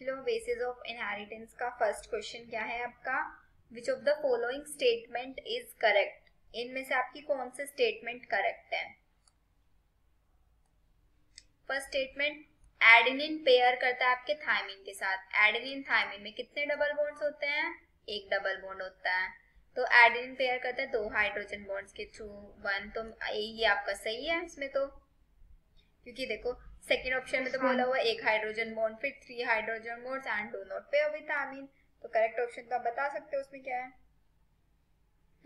Nucleo basis of inheritance का first question क्या है आपका, which of the following statement is correct, इनमें से आपकी कौन से स्टेटमेंट करेक्ट है। फर्स्ट स्टेटमेंट, एडेनिन पेयर करता है आपके थायमिन के साथ। एडेनिन थायमिन में कितने डबल बॉन्ड्स होते हैं, एक डबल बॉन्ड होता है। तो एडेनिन पेयर करता है 2 हाइड्रोजन बॉन्ड्स के थ्रू 1, तो ये आपका सही है इसमें तो, क्योंकि देखो सेकेंड ऑप्शन में तो बोला हुआ 1 हाइड्रोजन बॉन्ड फिर 3 hydrogen bonds and do not pair with thymine, तो करेक्ट ऑप्शन तो आप बता सकते हो उसमें क्या है।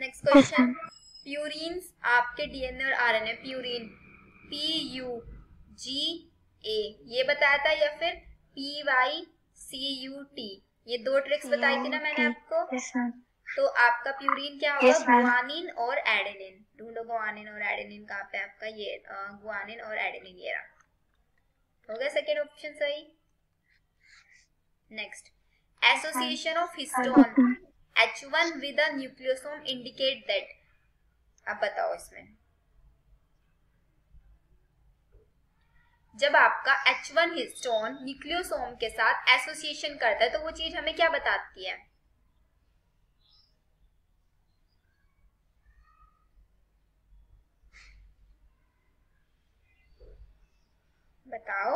नेक्स्ट क्वेश्चन, प्यूरिन्स आपके डीएनए और आरएनए, प्यूरिन PUGA ये बताया था या फिर PYCUT, ये 2 ट्रिक्स बताई थी ना मैंने आपको। तो आपका प्यूरिन क्या होगा, गुआनिन और एडेनिन। ढूंढो गुआनिन और एडेनिन कहाँ पे आपका, ये गुआनिन और एडेनिन ये रहा, हो गया सेकेंड ऑप्शन सही। Next, association of histone H1 with a nucleosome indicate that, अब बताओ इसमें जब आपका H1 हिस्टोन न्यूक्लियोसोम के साथ एसोसिएशन करता है तो वो चीज हमें क्या बताती है। बताओ।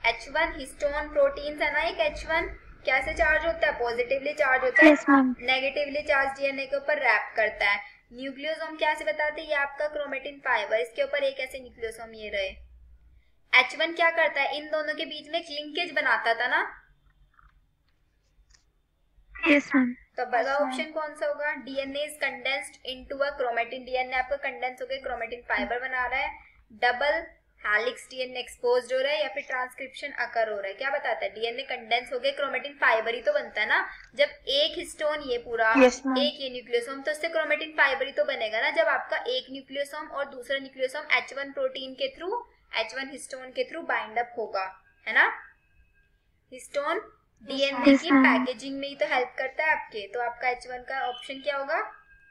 H1 हिस्टोन प्रोटीन है ना, एक H1 कैसे चार्ज होता है, पॉजिटिवली चार्ज होता है, नेगेटिवली चार्ज डीएनए के ऊपर रैप करता है। न्यूक्लियोसोम क्या से बताते हैं, ये आपका क्रोमेटिन फाइबर, इसके ऊपर एक ऐसे न्यूक्लियोसोम ये रहे। H1 क्या करता है, इन दोनों के बीच में एक लिंकेज बनाता था ना। Yes ma'am. तो पहला ऑप्शन कौन सा होगा, DNA is condensed into a chromatin, DNA आपका कंडेंस होकर क्रोमेटिन फाइबर बना रहा है, डबल हेलिक्स डीएनए एक्सपोज्ड हो रहा है या फिर ट्रांसक्रिप्शन अकर हो रहा है। क्या बताता है, डीएनए कंडेंस हो गए क्रोमेटिन फाइबर ही तो बनता है ना। जब एक हिस्टोन ये पूरा एक ये न्यूक्लियोसोम, तो उससे क्रोमेटिन फाइबर ही तो बनेगा ना। जब आपका एक न्यूक्लियोसोम और दूसरा न्यूक्लियोसोम H1 प्रोटीन के थ्रू H1 हिस्टोन के थ्रू बाइंड अप होगा, है ना। हिस्टोन डीएनए की पैकेजिंग में ही तो हेल्प करता है आपके, तो आपका H1 का ऑप्शन क्या होगा,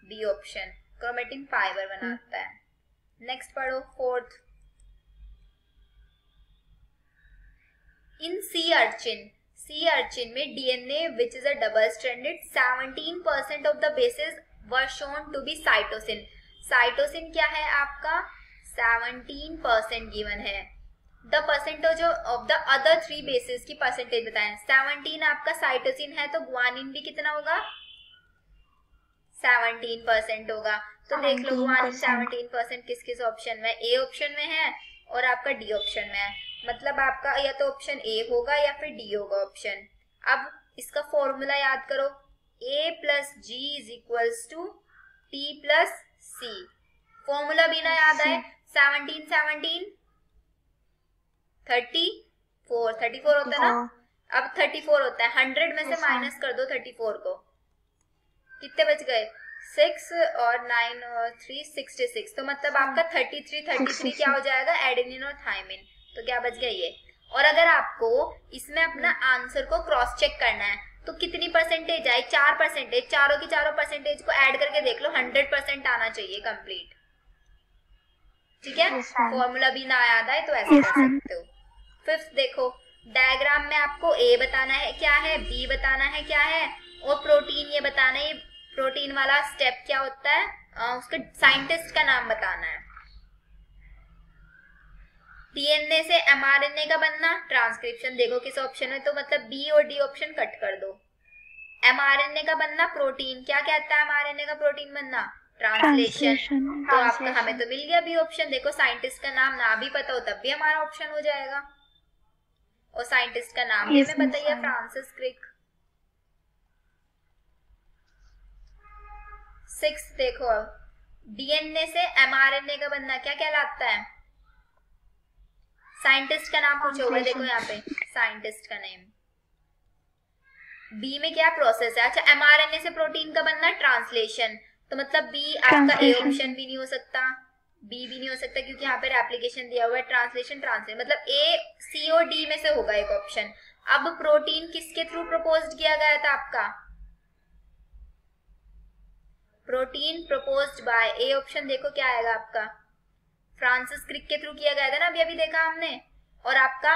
बी ऑप्शन, क्रोमेटिन फाइबर बनाता है। नेक्स्ट पढ़ो फोर्थ, इन सी अर्चिन में DNA which is a double stranded 17% of the bases were shown to be cytosine. Cytosine क्या है आपका, 17% गिवन है। The percentage of the other 3 bases की percentage बताएं। 17 आपका साइटोसिन है तो गुआनिन भी कितना होगा, 17% होगा। तो देख लो गुआनिन 17% किस किस ऑप्शन में, ए ऑप्शन में है और आपका डी ऑप्शन में है। मतलब आपका या तो ऑप्शन ए होगा या फिर डी होगा ऑप्शन। अब इसका फॉर्मूला याद करो, A + G = T + C। Formula भी ना याद आए, 17 17 34 होता है ना। अब 34 होता है, 100 में से माइनस कर दो 34 को, कितने बच गए, 6 और 9 और 3 66। तो मतलब आपका 33 क्या हो जाएगा, एडेनिन और थायमिन। तो क्या बच गया ये। और अगर आपको इसमें अपना आंसर को क्रॉस चेक करना है तो कितनी परसेंटेज आई, 4%, चारों की चारों परसेंटेज को ऐड करके देख लो, 100% आना चाहिए कंप्लीट, ठीक है। फॉर्मूला भी ना याद आए तो ऐसे कर सकते हो। फिफ्थ देखो, डायग्राम में आपको ए बताना है क्या है, बी बताना है क्या है, और प्रोटीन ये बताना है, प्रोटीन वाला स्टेप क्या होता है, उसके साइंटिस्ट का नाम बताना है। डीएनए से एमआरएनए का बनना, ट्रांसक्रिप्शन देखो किस ऑप्शन में, तो मतलब बी और डी ऑप्शन कट कर दो। एमआरएनए का बनना प्रोटीन, क्या कहता है एमआरएनए का प्रोटीन बनना, ट्रांसलेशन। तो आपका हमें तो मिल गया बी ऑप्शन। देखो साइंटिस्ट का नाम ना भी पता हो तब भी हमारा ऑप्शन हो जाएगा, और साइंटिस्ट का नाम भी हमें पता ही है, फ्रांसिस क्रिक। 6 देखो, अब डीएनए से एमआरएनए का बनना क्या कहलाता है, साइंटिस्ट का नाम पूछा हुआ है, देखो यहाँ पे साइंटिस्ट का नेम। बी में क्या प्रोसेस है, अच्छा एमआरएनए से प्रोटीन का बनना ट्रांसलेशन, तो मतलब बी आपका ए ऑप्शन भी नहीं हो सकता, बी भी नहीं हो सकता क्योंकि यहाँ पे रेप्लिकेशन दिया हुआ है, ट्रांसलेशन मतलब ए, सी और डी में से होगा एक ऑप्शन। अब प्रोटीन किसके थ्रू प्रपोज्ड किया गया था आपका, protein proposed by, A option देखो क्या आएगा आपका, फ्रांसिस क्रिक के थ्रू किया गया था ना, अभी अभी देखा हमने। और आपका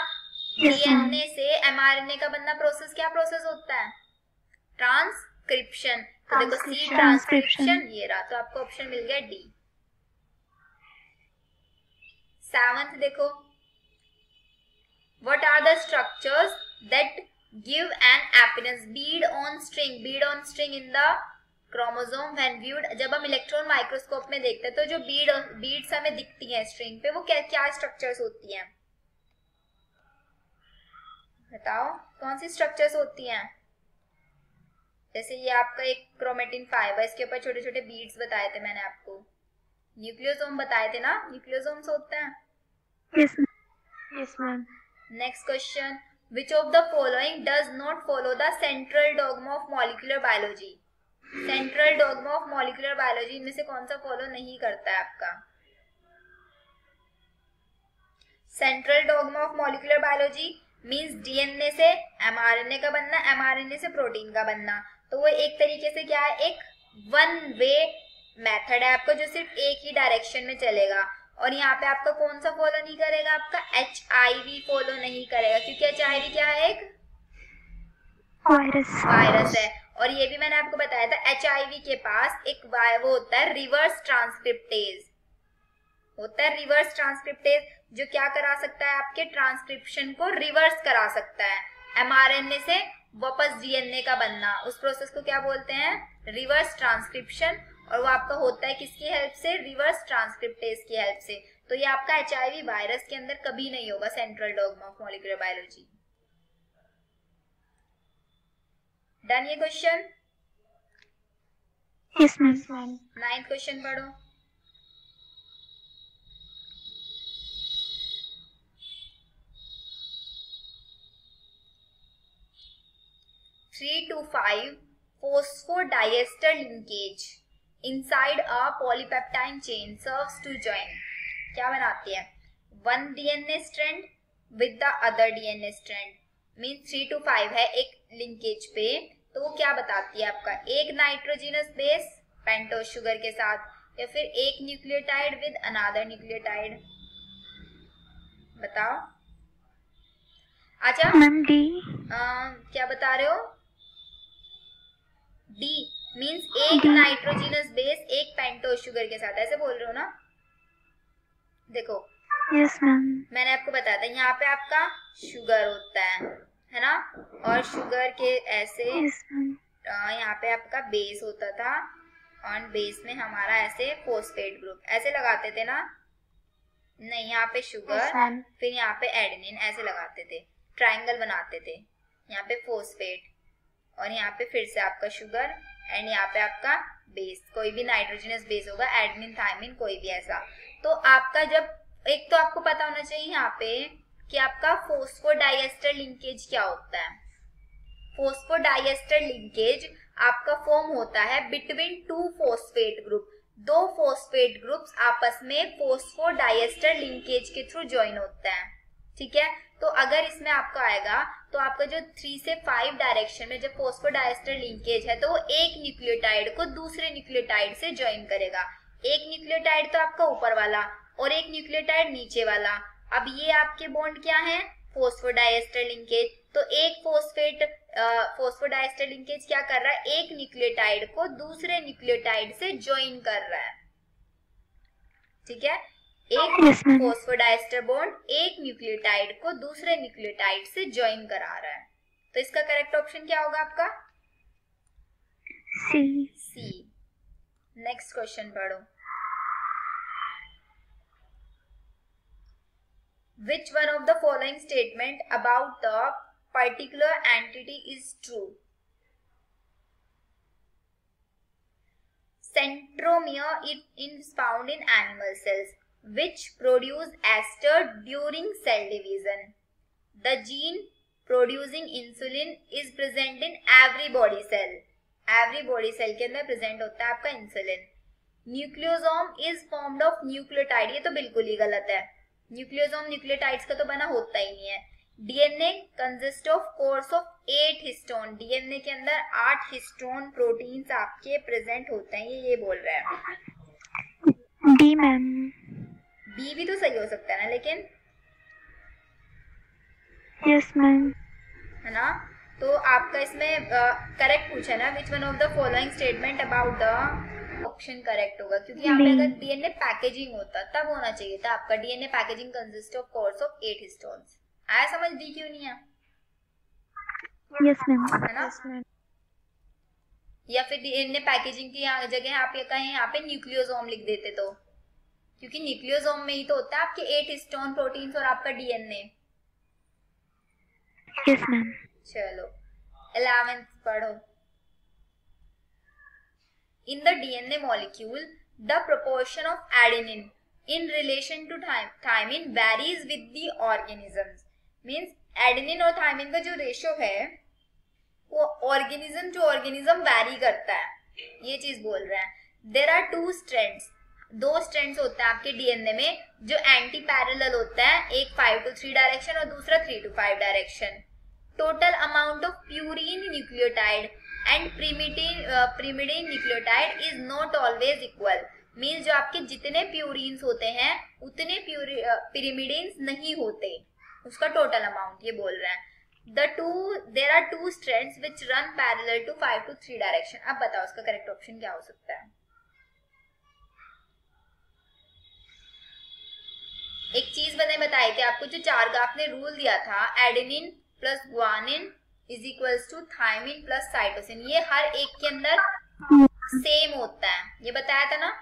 डीएनए से एमआरएनए का बनना प्रोसेस क्या प्रोसेस होता है? ट्रांसक्रिप्शन। तो देखो सी ट्रांसक्रिप्शन ये रहा, तो आपको ऑप्शन मिल गया डी। 7th देखो, what are the structures that give an appearance bead on string in the chromosome when viewed? जब हम इलेक्ट्रॉन माइक्रोस्कोप में देखते हैं तो जो बीड्स हमें दिखती हैं स्ट्रिंग पे, वो क्या क्या स्ट्रक्चर्स होती हैं? बताओ कौन सी स्ट्रक्चर्स होती हैं? जैसे ये आपका एक क्रोमेटिन फाइबर, इसके ऊपर छोटे छोटे बीड्स बताए थे मैंने आपको, न्यूक्लियोसोम बताए थे ना, न्यूक्लियोसोम्स होते हैं। Yes ma'am. Next question, which of the following does not follow the central dogma of molecular biology? Central dogma of molecular biology इनमें से कौन सा फॉलो नहीं करता है आपका? Central dogma of molecular biology means DNA से एमआरएनए का बनना, एमआरएनए से प्रोटीन का बनना। तो वो एक तरीके से क्या है, एक वन वे मेथड है आपका, जो सिर्फ एक ही डायरेक्शन में चलेगा। और यहाँ पे आपका कौन सा फॉलो नहीं करेगा? आपका HIV फॉलो नहीं करेगा, क्योंकि HIV क्या है? एक वायरस है। और ये भी मैंने आपको बताया था, HIV के पास एक वो होता है रिवर्स ट्रांसक्रिप्टेज, होता है रिवर्स ट्रांसक्रिप्टेज, जो क्या करा सकता है? आपके ट्रांसक्रिप्शन को रिवर्स करा सकता है, एमआरएनए से वापस डीएनए का बनना। उस प्रोसेस को क्या बोलते हैं? Reverse transcription. और वो आपका होता है किसकी हेल्प से? रिवर्स ट्रांसक्रिप्टेज की हेल्प से। तो ये आपका HIV वायरस के अंदर कभी नहीं होगा, central dogma of molecular biology. Done ये question? Yes ma'am. 9th question पढ़ो। Three to 5 phosphodiester linkage inside a polypeptide chain serves to join, क्या बनाती है? one DNA strand with the other DNA strand, means 3 to 5 है एक linkage पे। तो वो क्या बताती है आपका? एक नाइट्रोजिनस बेस पेंटोज शुगर के साथ, या फिर एक न्यूक्लियोटाइड विद अनदर न्यूक्लियोटाइड। बताओ। अच्छा मैम डी। क्या बता रहे हो? डी मीन्स एक नाइट्रोजिनस बेस एक पेंटोज शुगर के साथ, ऐसे बोल रहे हो ना? देखो यस मैम। मैंने आपको बताया था, यहाँ पे आपका शुगर होता है ना, और शुगर के ऐसे यहाँ पे आपका बेस होता था, और बेस में हमारा ऐसे फोस्फेट ग्रुप ऐसे लगाते थे ना, नहीं यहाँ पे शुगर, फिर यहाँ पे एडेनिन ऐसे लगाते थे, ट्रायंगल बनाते थे, यहाँ पे फोस्फेट, और यहाँ पे फिर से आपका शुगर, एंड यहाँ पे आपका बेस, कोई भी नाइट्रोजनस बेस होगा, एडेनिन थायमिन कोई भी ऐसा। तो आपका जब एक तो आपको पता होना चाहिए यहाँ पे कि आपका फोस्फोडाइएस्टर लिंकेज क्या होता है। फोस्फोडाइएस्टर लिंकेज आपका फॉर्म होता है बिटवीन टू फोस्फेट ग्रुप, दो फोस्फेट ग्रुप्स आपस में फोस्फोडाइएस्टर लिंकेज के थ्रू ज्वाइन होता है। ठीक है, तो अगर इसमें आपका आएगा तो आपका जो 3 से 5 डायरेक्शन में जब फोस्फोडाइएस्टर लिंकेज है तो वो एक न्यूक्लियोटाइड को दूसरे न्यूक्लियोटाइड से ज्वाइन करेगा। एक न्यूक्लियोटाइड तो आपका ऊपर वाला और एक न्यूक्लियोटाइड नीचे वाला। अब ये आपके बॉन्ड क्या है? Phosphodiester linkage. तो एक फोस्फोडाइएस्टर लिंकेज क्या कर रहा है? एक न्यूक्लियोटाइड को दूसरे न्यूक्लियोटाइड से ज्वाइन कर रहा है। ठीक है, एक फोस्फोडाइएस्टर बॉन्ड एक न्यूक्लियोटाइड को दूसरे न्यूक्लियोटाइड से ज्वाइन करा रहा है। तो इसका करेक्ट ऑप्शन क्या होगा आपका? सी। नेक्स्ट क्वेश्चन पढ़ो। Which one of the following statement about the particular entity is true? Centromere is found in animal cells which produce ester during cell division. The gene producing insulin is present in every body cell. Every body cell के अंदर present होता है आपका insulin. Nucleosome is formed of nucleotide, ये तो बिल्कुल ही गलत है। न्यूक्लियोसोम न्यूक्लियोटाइड्स का तो बना होता ही नहीं है। DNA consist of course of 8 histone, DNA के अंदर 8 हिस्टोन प्रोटीन्स आपके प्रेजेंट होते हैं, ये बोल रहा है। D ma'am. बी भी तो सही हो सकता है ना, लेकिन Yes, ma'am. है ना। तो आपका इसमें करेक्ट पूछा है ना, विच one of the following statement about the option correct होगा, क्योंकि यहाँ पे अगर डीएनए पैकेजिंग होता तब होना चाहिए था आपका DNA packaging consist of course of 8 histones. आया समझ, दी क्यों नहीं है? Yes, ma'am. है ना। Yes, ma'am. या फिर डीएनए पैकेजिंग की जगह आप कहें यहाँ पे न्यूक्लियोसोम लिख देते तो, क्योंकि न्यूक्लियोसोम में ही तो होता है आपके 8 हिस्टोन प्रोटीन्स और आपका डीएनए। Yes, ma'am. चलो 11th पढ़ो। In the DNA molecule, the proportion of adenine in relation to thymine varies with the organisms. Means adenine और thymine का जो रेशियो है वो ऑर्गेनिज्म वैरी करता है, ये चीज बोल रहा है। देयर आर 2 स्ट्रैंड्स, 2 स्ट्रैंड्स होते हैं आपके डीएनए में जो एंटी पैरेलल होता है, एक 5 to 3 डायरेक्शन और दूसरा 3 to 5 direction. Total amount of purine nucleotide and pyrimidine nucleotide is not always equal. Means जो आपके जितने प्यूरिन्स होते हैं उतने pyrimidines नहीं होते, उसका टोटल अमाउंट ये बोल रहा है। There are 2 strands which run parallel to 5 to 3 direction. अब बताओ उसका करेक्ट ऑप्शन क्या हो सकता है? एक चीज बताई थी आपको, जो चारगाफ ने रूल दिया था, adenine plus guanine is equals to thymine plus cytosine, ये हर एक के अंदर सेम होता है, ये बताया था ना।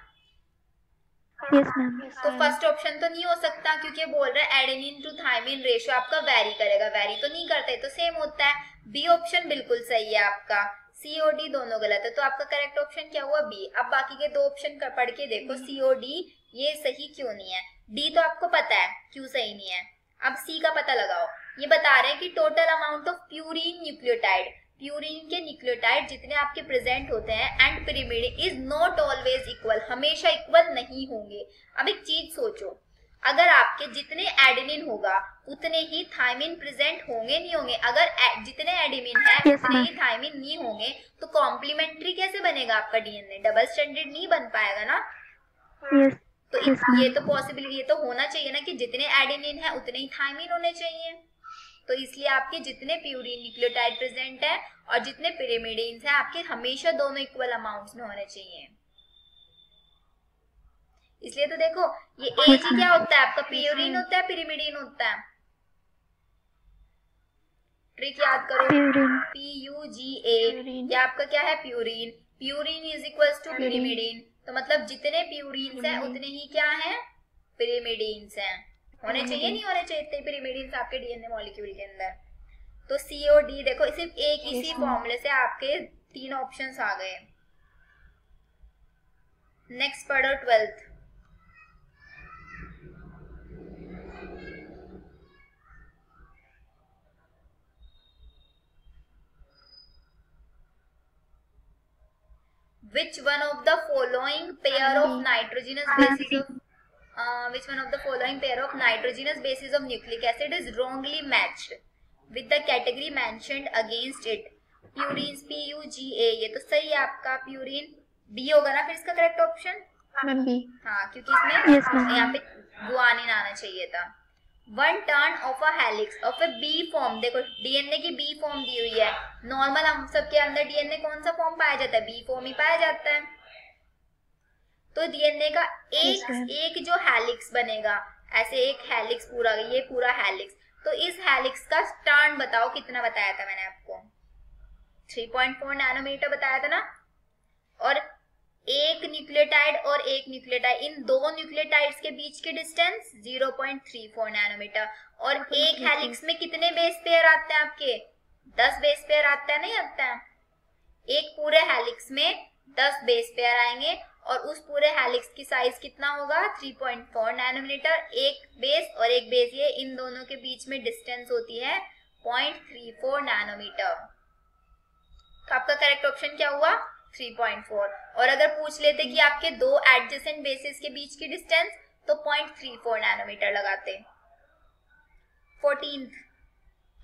Yes, ma'am. तो फर्स्ट ऑप्शन तो नहीं हो सकता, क्योंकि ये बोल रहा है एडेनिन टू थायमिन रेशियो आपका वेरी करेगा, वेरी तो नहीं करता है, तो सेम होता है। बी ऑप्शन बिल्कुल सही है आपका, सी और डी दोनों गलत है, तो आपका करेक्ट ऑप्शन क्या हुआ? बी। अब बाकी के 2 ऑप्शन पढ़ के देखो, सी और डी ये सही क्यों नहीं है। डी तो आपको पता है क्यों सही नहीं है, अब सी का पता लगाओ। ये बता रहे हैं कि total amount of purine nucleotide, purine के न्यूक्लियोटाइड जितने आपके प्रेजेंट होते हैं and pyrimidine is not always equal, हमेशा इक्वल नहीं होंगे। अब एक चीज सोचो, अगर आपके जितने एडेनिन होगा उतने ही थायमिन प्रेजेंट होंगे नहीं होंगे, अगर जितने एडेनिन है उतने ही थायमिन नहीं होंगे, तो कॉम्प्लीमेंट्री कैसे बनेगा आपका डीएनए? डबल स्टैंडर्ड नहीं बन पाएगा ना। Yes. तो ये तो पॉसिबिलिटी, ये तो होना चाहिए ना कि जितने एडेनिन है उतने ही थायमिन होने चाहिए। तो इसलिए आपके जितने प्यूरिन न्यूक्लियोटाइड प्रेजेंट है और जितने pyrimidines हैं आपके हमेशा दोनों इक्वल अमाउंट्स में होने चाहिए। इसलिए तो देखो ये एज क्या होता है आपका, प्यूरिन होता है pyrimidine होता है? ट्रिक याद करो, PUGA, ये आपका क्या है? Purine. Purine is equals to pyrimidine, तो मतलब जितने प्यूरिन्स हैं उतने ही क्या हैं? pyrimidines हैं। होने चाहिए नहीं होने चाहिए इतने pyrimidines आपके डीएनए मॉलिक्यूल के अंदर? तो सी और डी देखो, सिर्फ एक इसी फॉर्मूले से आपके 3 ऑप्शंस आ गए। नेक्स्ट पढ़ो 12th। Which one of the following pair of nitrogenous bases of which one of the following pair of nitrogenous bases of nucleic acid is wrongly matched with the category mentioned against it? Purines, PUGA, ये तो सही है आपका, purine. B होगा ना फिर इसका correct option? Ma'am, B. हाँ, क्योंकि Yes, इसमें ma'am. यहाँ पे गुआनिन आना चाहिए था। 1 turn of a helix of a B form, देखो डीएनए की बी फॉर्म दी हुई है। नॉर्मल हम सबके अंदर डीएनए कौन सा फॉर्म पाया जाता है? बी फॉर्म ही पाया जाता है। तो डीएनए का एक जो हेलिक्स बनेगा, ऐसे एक हेलिक्स पूरा, ये पूरा हेलिक्स, तो इस हेलिक्स का टर्न बताओ कितना बताया था मैंने आपको? 3.4 नैनोमीटर बताया था ना। और एक न्यूक्लियोटाइड और एक न्यूक्लियोटाइड, इन 2 न्यूक्लियोटाइड्स के बीच के डिस्टेंस 0.34 नैनोमीटर। और एक हेलिक्स में कितने बेस पेयर आते हैं आपके? 10 बेस पेयर आता है, नहीं आता है? एक पूरे हेलिक्स में 10 बेस पेयर आएंगे और उस पूरे हेलिक्स की साइज कितना होगा? 3.4 नैनोमीटर। एक बेस और एक बेस, ये इन दोनों के बीच में डिस्टेंस होती है 0.34 नैनोमीटर। तो आपका करेक्ट ऑप्शन क्या हुआ? 3.4। और अगर पूछ लेते कि आपके 2 एडजेसेंट बेसिस के बीच की डिस्टेंस, तो 0.34 नैनोमीटर लगाते। 14th,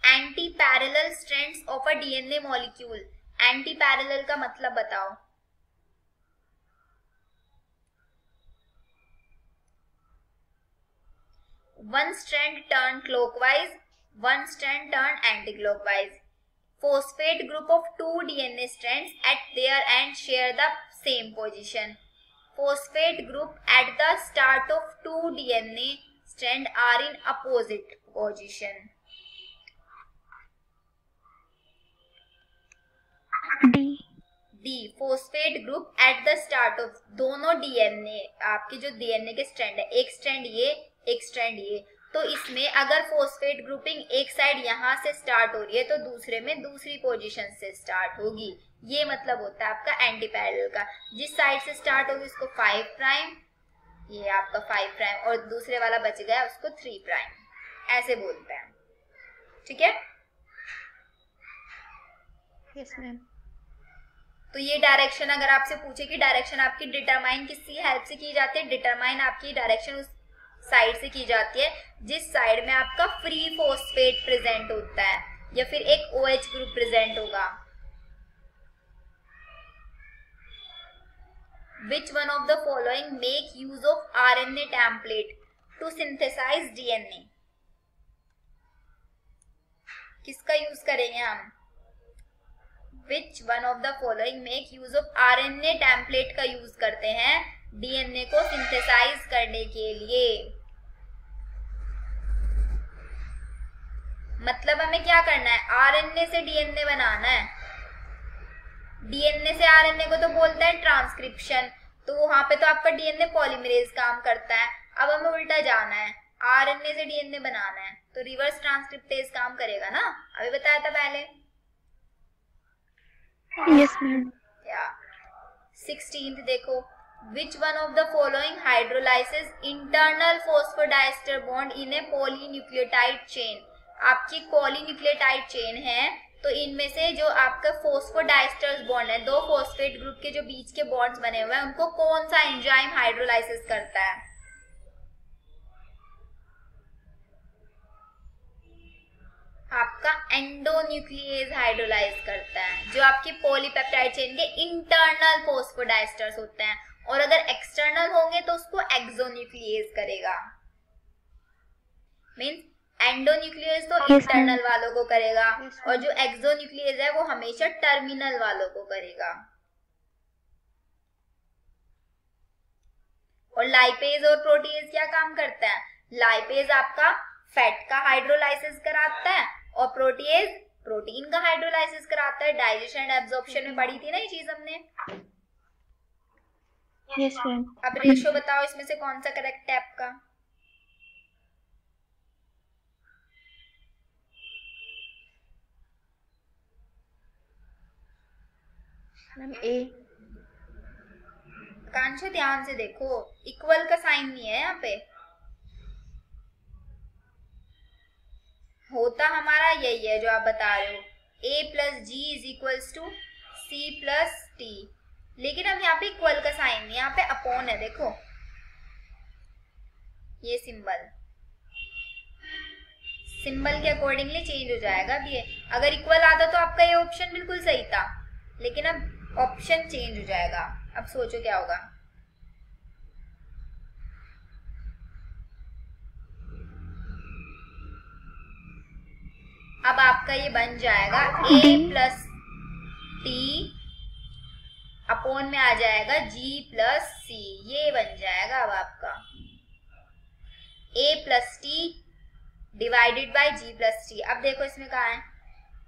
anti parallel strands of a DNA molecule. Anti parallel का मतलब बताओ। one strand turn clockwise, one strand turn anti-clockwise. Phosphate group of 2 DNA strands at their end share the same position. Phosphate group at the start of 2 DNA strands are in opposite position. D. Phosphate group at the start of, दोनों DNA आपके जो DNA के strand है, एक strand ये, एक strand ये, तो इसमें अगर फोस्फेट ग्रुपिंग एक साइड यहाँ से स्टार्ट हो रही है तो दूसरे में दूसरी पोजीशन से स्टार्ट होगी. ये मतलब होता है आपका एंटी पैरेलल का. जिस साइड से स्टार्ट होगी उसको 5 प्राइम, ये आपका 5 प्राइम, और दूसरे वाला बच गया उसको 3 प्राइम, ऐसे बोलते हैं. ठीक है. Yes ma'am. तो ये डायरेक्शन अगर आपसे पूछे कि डायरेक्शन आपकी डिटरमाइन किसकी हेल्प से की जाती है, डिटरमाइन आपकी डायरेक्शन उस साइड से की जाती है जिस साइड में आपका फ्री फोस्फेट प्रेजेंट होता है या फिर एक OH ग्रुप प्रेजेंट होगा. Which one of the following make use of RNA template to synthesize DNA? किसका यूज करेंगे हम? Which one of the following make use of RNA template का यूज करते हैं DNA को सिंथेसाइज करने के लिए? मतलब हमें क्या करना है, RNA से DNA बनाना है. DNA से RNA को तो बोलते हैं ट्रांसक्रिप्शन, तो वहां पे तो आपका DNA पॉलीमरेज काम करता है. अब हमें उल्टा जाना है, RNA से DNA बनाना है, तो रिवर्स ट्रांसक्रिप्टेज काम करेगा ना, अभी बताया था पहले. Yes ma'am. क्या 16th देखो, which one of the following hydrolyzes internal phosphodiester bond in a polynucleotide chain? आपकी पॉलीन्यूक्लियोटाइड चेन है, तो इनमें से जो आपका फोस्फोडाइस्टर्स बॉन्ड है, दो फोस्फेट ग्रुप के जो बीच के बॉन्ड्स बने हुए हैं, उनको कौन सा एंजाइम हाइड्रोलाइसिस करता है? आपका एंडोन्यूक्लिएज हाइड्रोलाइज करता है, जो आपकी पॉलीपेप्टाइड चेन के इंटरनल फोस्फोडाइस्टर्स होते हैं, और अगर एक्सटर्नल होंगे तो उसको एक्सोन्यूक्लिएज करेगा. मींस एंडोन्यूक्लियस तो इंटरनल वालों को करेगा, और जो एक्सोन्यूक्लियस है वो हमेशा टर्मिनल वालों को करेगा. और लाइपेज और प्रोटीज क्या काम करता है? लाइपेज आपका फैट का हाइड्रोलाइसिस कराता है और प्रोटीज प्रोटीन का हाइड्रोलाइसिस कराता है. डाइजेशन एंड एब्जॉर्प्शन में पढ़ी थी ना ये चीज हमने. Yes ma'am. अब रेशियो बताओ इसमें से कौन सा करेक्ट है आपका? मैम ए. कांशा ध्यान से देखो, इक्वल का साइन नहीं है यहाँ पे, होता हमारा यही है जो आप बता रहे हो, A plus G is equals to C plus T, लेकिन हम यहाँ पे इक्वल का साइन नहीं, यहाँ पे अपॉन है. देखो ये सिंबल के अकॉर्डिंगली चेंज हो जाएगा. अब ये अगर इक्वल आता तो आपका ये ऑप्शन बिल्कुल सही था, लेकिन अब ऑप्शन चेंज हो जाएगा. अब सोचो क्या होगा. अब आपका ये बन जाएगा A प्लस टी, अपॉन में आ जाएगा G प्लस C, ये बन जाएगा अब आपका A plus T divided by G plus T. अब देखो इसमें कहा है,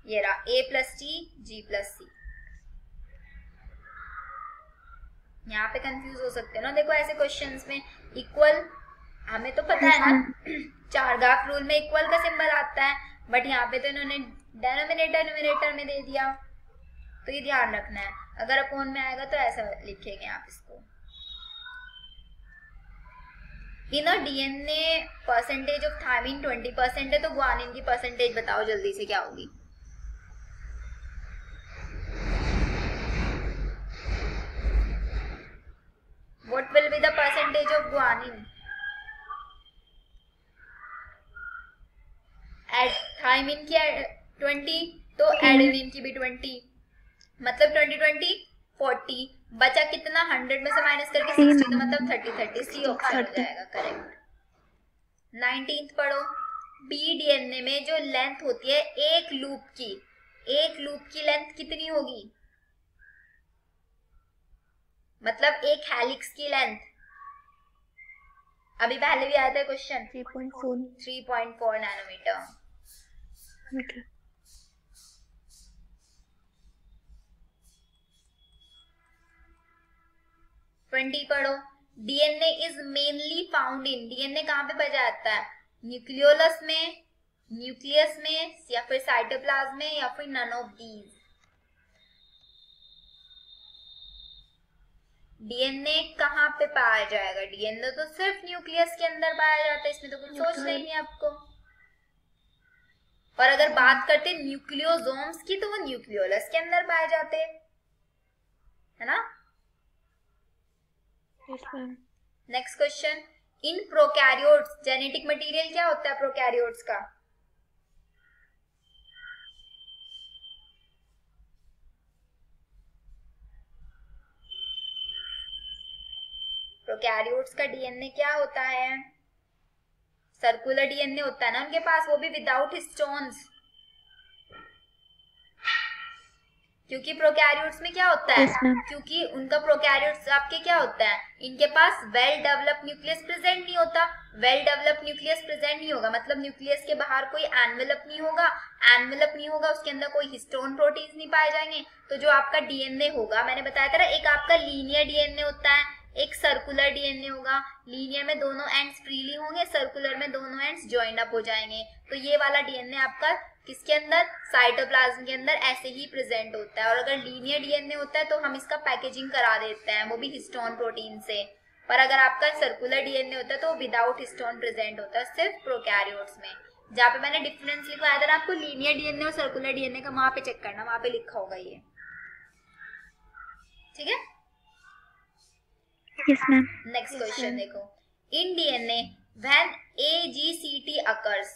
ये रहा A plus T G plus C. यहाँ पे कंफ्यूज हो सकते हो ना. देखो ऐसे क्वेश्चंस में इक्वल हमें तो पता है ना, चारगाफ रूल में इक्वल का सिंबल आता है, बट यहाँ पे तो इन्होंने डेनोमिनेटर न्यूमरेटर में दे दिया, तो ये ध्यान रखना है. अगर अपॉन में आएगा तो ऐसा लिखेंगे आप इसको. In DNA percentage of thymine 20% है, तो ग्वानिन की परसेंटेज बताओ जल्दी से क्या होगी? What will be the percentage of guanine? Thymine की 20, तो एडेनिन की भी 20, मतलब 20 40. बचा कितना? 100 में से माइनस करके 60, तो मतलब 30 सी ऑप्शन हो जाएगा करेक्ट. 19th पढ़ो, बी डीएनए में जो लेंथ होती है एक लूप की लेंथ कितनी होगी? मतलब एक हेलिक्स की लेंथ, अभी पहले भी आया था क्वेश्चन, 3.4 नैनोमीटर। 20 पढ़ो, DNA is mainly found in, DNA कहाँ पे पाया जाता है? न्यूक्लियोलस में, न्यूक्लियस में, या फिर साइटोप्लाज्म में, या फिर नन ऑफ दीज। डीएनए कहाँ पे पाया जाएगा? डीएनए तो सिर्फ न्यूक्लियस के अंदर पाया जाता है, इसमें तो कुछ सोचना ही नहीं आपको। और अगर बात करते न्यूक्लियोसोम्स की, तो वो न्यूक्लियोलस के अंदर पाए जाते हैं, है ना? Next question, in prokaryotes genetic material क्या होता है प्रोकैरियोट्स का? प्रोकैरियोट्स का डीएनए क्या होता है? सर्कुलर डीएनए होता है ना उनके पास, वो भी विदाउट हिस्टोन्स, क्योंकि प्रोकैरियोट्स में क्या होता है? क्योंकि उनका प्रोकैरियोट्स आपके क्या होता है? इनके पास वेल डेवलप्ड न्यूक्लियस प्रेजेंट नहीं होता। वेल डेवलप्ड न्यूक्लियस प्रेजेंट नहीं होगा मतलब न्यूक्लियस के बाहर कोई एनवेलप नहीं होगा, एनवेलप नहीं होगा, उसके अंदर कोई हिस्टोन प्रोटीन्स नहीं पाए जाएंगे। तो जो आपका डीएनए होगा, मैंने बताया था ना, एक आपका लीनियर डीएनए होता है, एक सर्कुलर डीएनए होगा। लीनियर में दोनों एंड्स फ्रीली होंगे, सर्कुलर में दोनों एंड्स ज्वाइंड अप हो जाएंगे। तो ये वाला डीएनए आपका किसके अंदर? साइटोप्लाज्म के अंदर ऐसे ही प्रेजेंट होता है। और अगर लीनियर डीएनए होता है तो हम इसका पैकेजिंग करा देते हैं, वो भी हिस्टोन प्रोटीन से। पर अगर आपका सर्कुलर डीएनए होता है तो विदाउट हिस्टोन प्रेजेंट होता है, सिर्फ प्रोकैरियोट्स में। जहाँ पे मैंने डिफरेंस लिखवाया था ना आपको, लीनियर डीएनए और सर्कुलर डीएनए का, वहां पे चेक करना, वहां पे लिखा होगा ये, ठीक है? Yes, ma'am. नेक्स्ट क्वेश्चन देखो, in DNA when AGCT occurs,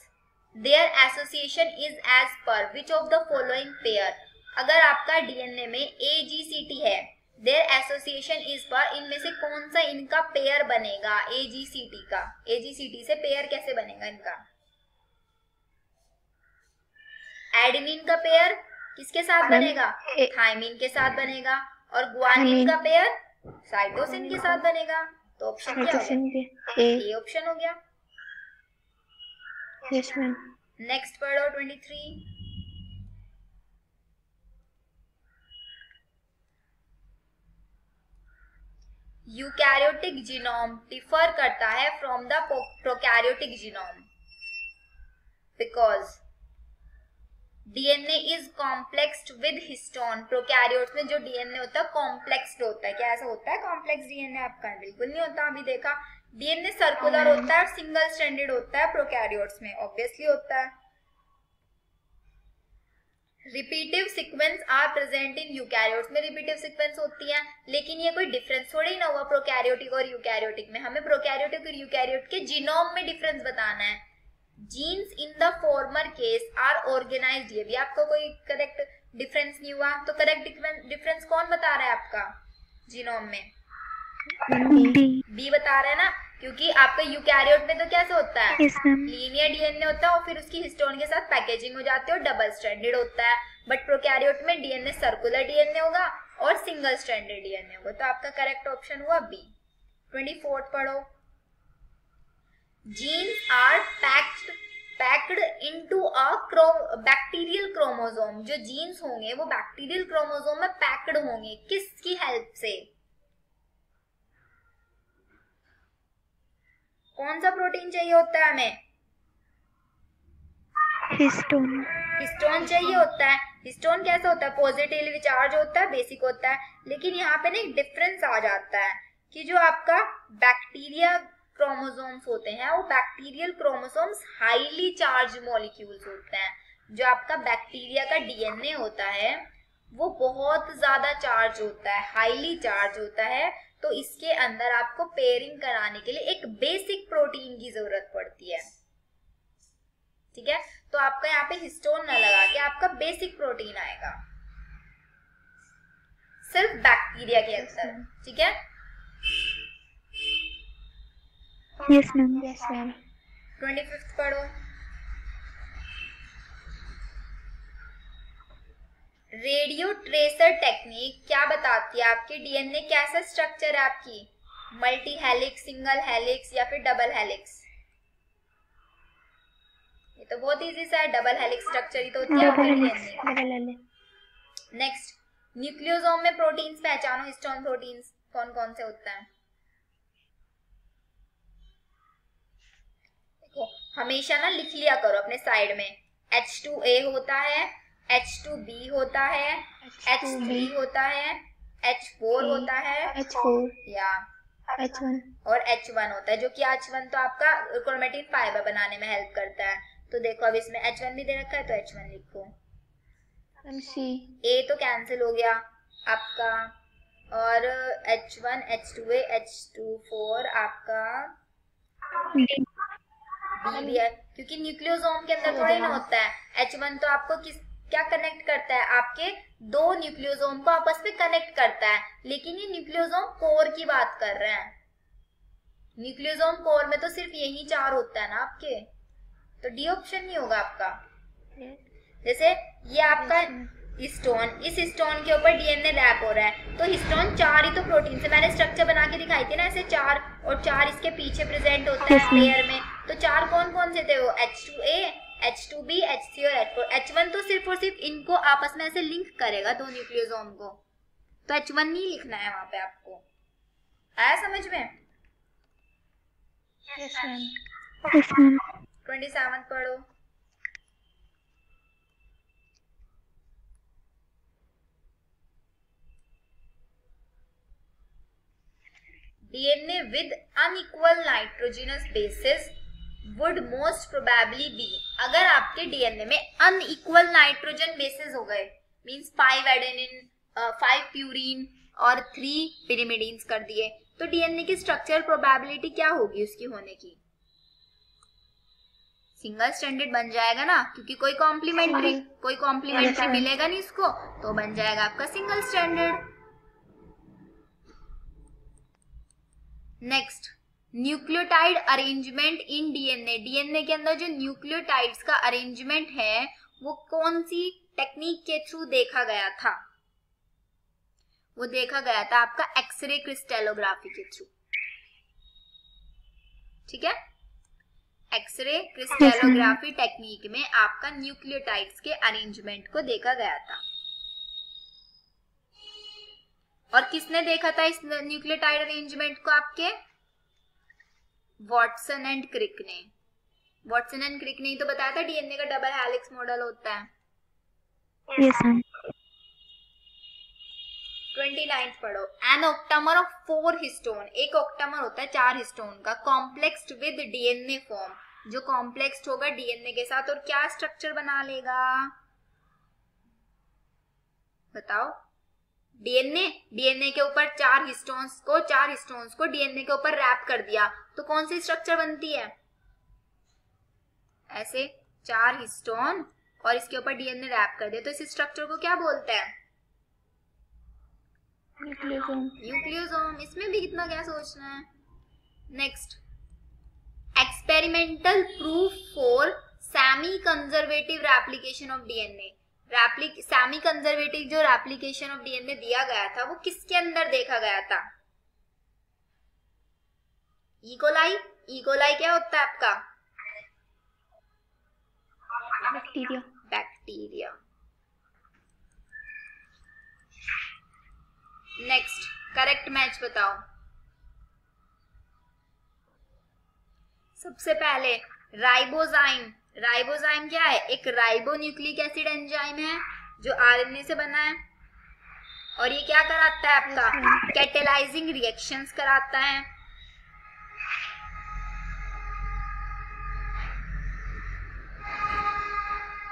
their association is as per which of the following pair? अगर आपका डीएनए में AGCT है, their association is per, इनमें से कौन सा इनका पेयर बनेगा? AGCT का, AGCT से पेयर कैसे बनेगा इनका? एडेनिन का पेयर किसके साथ बनेगा? थायमिन के साथ बनेगा। और ग्वानिन का पेयर साइटोसिन के साथ बनेगा। तो ऑप्शन क्या हो गया? ए ऑप्शन हो गया। Yes, ma'am. नेक्स्ट पढ़ो 23। यूकैरियोटिक जीनोम डिफर करता है from the prokaryotic genome because DNA is complexed with histone. Prokaryotes में जो डीएनए होता है कॉम्प्लेक्स्ड होता है। क्या ऐसा होता है कॉम्प्लेक्स डीएनए आपका? बिल्कुल नहीं होता। अभी देखा, डीएनए सर्कुलर होता है और सिंगल स्ट्रैंडेड होता है प्रोकैरियोट्स में, ऑब्वियसली होता है। Repetitive sequence are present in eukaryotes में, रिपीटिव सीक्वेंस होती है, लेकिन ये कोई डिफरेंस थोड़ी ना हुआ प्रोकैरियोटिक और यूकैरियोटिक में। हमें प्रोकैरियोटिक और यूकैरियोट के जीनोम में डिफरेंस बताना है। Genes in the former case are organised, ये भी आपको कोई करेक्ट डिफरेंस नहीं हुआ। तो करेक्ट डिफरेंस कौन बता रहा है आपका जीनोम में? बी बता रहा है ना, क्योंकि आपका यूकैरियोट में तो कैसे होता है? लीनियर डीएनए होता है और फिर उसकी हिस्टोन के साथ पैकेजिंग हो जाती है और डबल स्ट्रैंडेड होता है। बट प्रोकैरियोट में डीएनए सर्कुलर डीएनए होगा और सिंगल स्ट्रैंडेड डीएनए होगा। तो आपका करेक्ट ऑप्शन हुआ बी। 24 पढ़ो। Genes are packed into a bacterial chromosome. जो जीन्स होंगे वो बैक्टीरियल क्रोमोसोम में पैक्ड होंगे, किसकी हेल्प से? कौन सा प्रोटीन चाहिए होता है हमें? हिस्टोन चाहिए होता है। हिस्टोन कैसा होता है? पॉजिटिवली चार्ज होता है, बेसिक होता है। लेकिन यहाँ पे ना एक डिफरेंस आ जाता है कि जो आपका बैक्टीरिया क्रोमोसोम्स होते हैं वो bacterial chromosomes highly charge molecules होते हैं। जो आपका बैक्टीरिया का डीएनए होता है वो बहुत ज्यादा चार्ज होता है, हाईली चार्ज होता है। तो इसके अंदर आपको पेयरिंग कराने के लिए एक बेसिक प्रोटीन की जरूरत पड़ती है, ठीक है? तो आपका यहाँ पे हिस्टोन ना लगा के आपका बेसिक प्रोटीन आएगा सिर्फ बैक्टीरिया के अंदर, ठीक है? Yes, ma'am. Yes, ma'am. 25 पढ़ो। रेडियो ट्रेसर टेक्निक क्या बताती है? आपके डीएनए कैसा स्ट्रक्चर है आपकी? मल्टी हेलिक्स, सिंगल हेलिक्स या फिर डबल हेलिक्स? ये तो बहुत इजी सा है, डबल हेलिक्स स्ट्रक्चर ही तो होती है आपके डीएनए। नेक्स्ट, न्यूक्लियोसोम में प्रोटीन्स पहचानो, हिस्टोन प्रोटीन्स कौन कौन से होते हैं? देखो हमेशा ना लिख लिया करो अपने साइड में, H2A होता है, H2B होता है, H3 होता है, H4 होता है, H4 या H1 और H1 होता है, जो कि H1 तो आपका क्रोमेटिन फाइबर बनाने में हेल्प करता है। तो देखो अब इसमें H1 भी दे रखा है तो H1 लिखो। A तो कैंसिल हो गया आपका, और H1, H2A, H24 आपका B भी है, क्योंकि न्यूक्लियोसोम के अंदर थोड़ा ही ना होता है। H1 तो आपको क्या कनेक्ट करता है? आपके दो न्यूक्लियोसोम को आपस में कनेक्ट करता है, लेकिन ये न्यूक्लियोसोम कोर की बात कर रहे हैं। न्यूक्लियोसोम कोर में तो सिर्फ यही 4 होता है ना आपके, तो डी ऑप्शन नहीं होगा आपका। जैसे ये आपका हिस्टोन, इस हिस्टोन के ऊपर डीएनए रैप हो रहा है, तो हिस्टोन 4 ही तो प्रोटीन से मैंने स्ट्रक्चर बना के दिखाई थी ना, ऐसे 4 और 4 इसके पीछे प्रेजेंट होता है पेयर में। तो 4 कौन कौन से थे वो? H2A, H2B, H3 और H4। H1 तो सिर्फ और सिर्फ इनको आपस में ऐसे लिंक करेगा दो न्यूक्लियोसोम को, तो H1 नहीं लिखना है वहां पे आपको। आया समझ में? Yes ma'am 27 पढ़ो। DNA with unequal nitrogenous bases would most probably be, अगर आपके डीएनए में अनइक्वल नाइट्रोजन बेसिस हो गए, मींस 5 एडेनिन, 5 प्यूरिन और 3 पिरिमिडीन्स कर दिए, तो डीएनए की स्ट्रक्चर प्रोबेबिलिटी क्या होगी उसकी होने की? सिंगल स्ट्रैंडेड बन जाएगा ना, क्योंकि कोई कॉम्प्लीमेंट्री मिलेगा नहीं इसको, तो बन जाएगा आपका single stranded. Next, nucleotide arrangement in DNA. DNA के अंदर जो न्यूक्लियोटाइड्स का अरेंजमेंट है वो कौन सी टेक्निक के थ्रू देखा गया था? वो देखा गया था आपका एक्सरे क्रिस्टलोग्राफी के थ्रू। ठीक है, एक्सरे क्रिस्टलोग्राफी टेक्निक में आपका न्यूक्लियोटाइड्स के अरेंजमेंट को देखा गया था। और किसने देखा था इस न्यूक्लियोटाइड अरेंजमेंट को? आपके वॉटसन एंड क्रिक ने। वॉटसन एंड क्रिक ने ही तो बताया था डीएनए का डबल हेलिक्स मॉडल होता है। Yes ma'am 29 पढ़ो। एन ऑक्टामर ऑफ 4 हिस्टोन, एक ऑक्टामर होता है 4 हिस्टोन का, कॉम्प्लेक्स्ड विद डीएनए फॉर्म, जो कॉम्प्लेक्स्ड होगा डीएनए के साथ और क्या स्ट्रक्चर बना लेगा? बताओ। डीएनए के ऊपर 4 हिस्टोन्स को डीएनए के ऊपर रैप कर दिया, तो कौन सी स्ट्रक्चर बनती है? ऐसे 4 हिस्टोन और इसके ऊपर डीएनए रैप कर दिया, तो इस स्ट्रक्चर को क्या बोलते हैं? न्यूक्लियोसोम। इसमें भी कितना क्या सोचना है। Next, experimental proof for semi conservative replication of DNA. Semi conservative जो रेप्लिकेशन ऑफ डीएनए दिया गया था वो किसके अंदर देखा गया था? इकोलाई। इकोलाई क्या होता है आपका? बैक्टीरिया। नेक्स्ट, करेक्ट मैच बताओ। सबसे पहले राइबोजाइम। राइबोजाइम क्या है? एक राइबोन्यूक्लिक एसिड एंजाइम है जो आरएनए से बना है, और ये क्या कराता है आपका? कैटेलाइजिंग रिएक्शंस कराता है।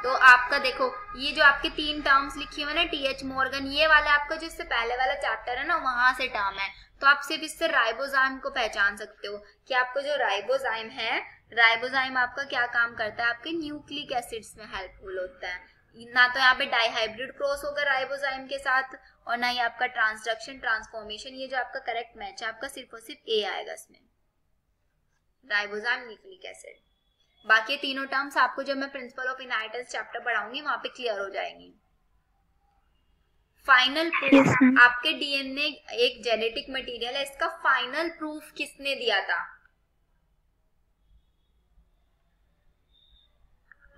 तो आपका देखो ये जो आपके 3 टर्म्स लिखी हुई है ना, टीएच मॉर्गन, ये वाला आपका जो इससे पहले वाला चैप्टर है ना, वहां से टर्म है, तो आप सिर्फ इससे राइबोजाइम को पहचान सकते हो कि आपको जो राइबोजाइम है, राइबोजाइम आपका क्या काम करता है? आपके न्यूक्लिक एसिड्स में हेल्पफुल होता है। ना तो यहाँ पे डाइहाइब्रिड क्रॉस होगा राइबोजाइम के साथ, और ना ही आपका ट्रांसडक्शन ट्रांसफॉर्मेशन। ये जो आपका करेक्ट मैच है आपका सिर्फ और सिर्फ ए आएगा इसमें, राइबोजाइम न्यूक्लिक एसिड। बाकी तीनों टर्म्स आपको जब मैं प्रिंसिपल ऑफ इनहेरिटेंस चैप्टर पढ़ाऊंगी वहां पे क्लियर हो जाएंगी। फाइनल प्रूफ, आपके डीएनए एक जेनेटिक मटेरियल है, इसका फाइनल प्रूफ किसने दिया था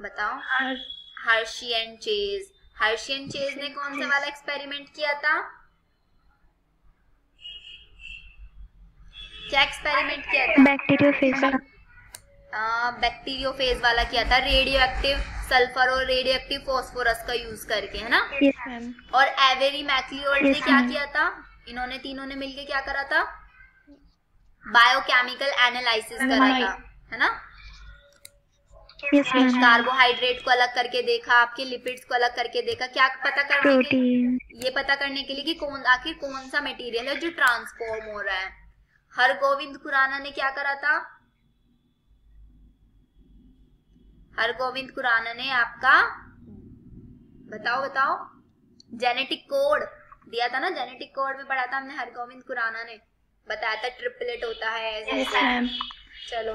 बताओ? Hershey and chase. Hershey and chase ने कौन से वाला एक्सपेरिमेंट किया था? क्या एक्सपेरिमेंट किया था? बैक्टीरियोफेज वाला किया था, रेडियो एक्टिव सल्फर और रेडियो एक्टिव फास्फोरस का यूज करके, है ना? Yes ma'am. और एवेरी मैक्लियोड ने क्या किया था? इन्होंने तीनों ने मिलके क्या करा था? बायोकेमिकल एनालिसिस करा था, है ना? कार्बोहाइड्रेट को अलग करके देखा, आपके लिपिड्स को अलग करके देखा, क्या पता करने के लिए? ये पता करने के लिए कि आखिर कौन सा मटेरियल है जो ट्रांसफॉर्म हो रहा है। हरगोविंद खुराना ने क्या करा था? हरगोविंद खुराना ने आपका बताओ जेनेटिक कोड दिया था ना, जेनेटिक कोड में पढ़ा था हमने, हरगोविंद खुराना ने बताया था ट्रिपलेट होता है ऐसे। चलो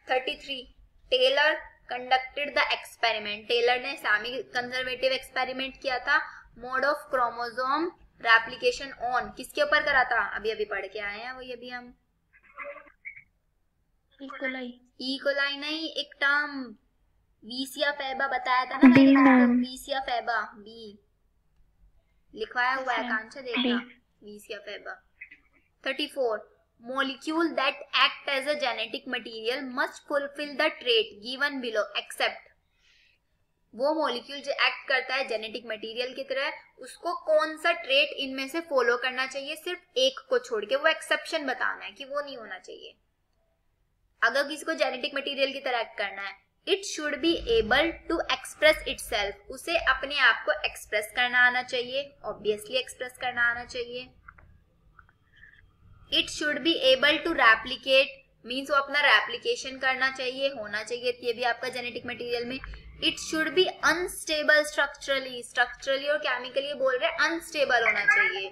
33 Taylor conducted the experiment. Taylor ने सेमी कंजर्वेटिव एक्सपेरिमेंट किया था, mode of chromosome replication on, किसके ऊपर करा था? अभी पढ़ के आए हैं वही अभी हम। इकोलाई नहीं, एक टर्म वीसिया फेबा बताया था ना मैंने, वीसिया फेबा बी लिखवाया हुआ है, कांचा देखना, वीसिया faba. 34 molecule that act as a genetic material must fulfill the trait given below except, वो मॉलिक्यूल जो एक्ट करता है जेनेटिक मटेरियल की तरह, उसको कौन सा ट्रेट इनमें से फॉलो करना चाहिए? सिर्फ एक को छोड़ के, वो एक्सेप्शन बताना है कि वो नहीं होना चाहिए। अगर किसी को जेनेटिक मटेरियल की तरह एक्ट करना है, it should be able to express itself, उसे अपने आप को एक्सप्रेस करना आना चाहिए, ऑब्वियसली एक्सप्रेस करना आना चाहिए। It should be able to replicate, means वो अपना रेप्लिकेशन करना चाहिए, होना चाहिए, ये भी आपका जेनेटिक मटेरियल में। It should B unstable structurally और केमिकली बोल रहे हैं, अनस्टेबल होना चाहिए,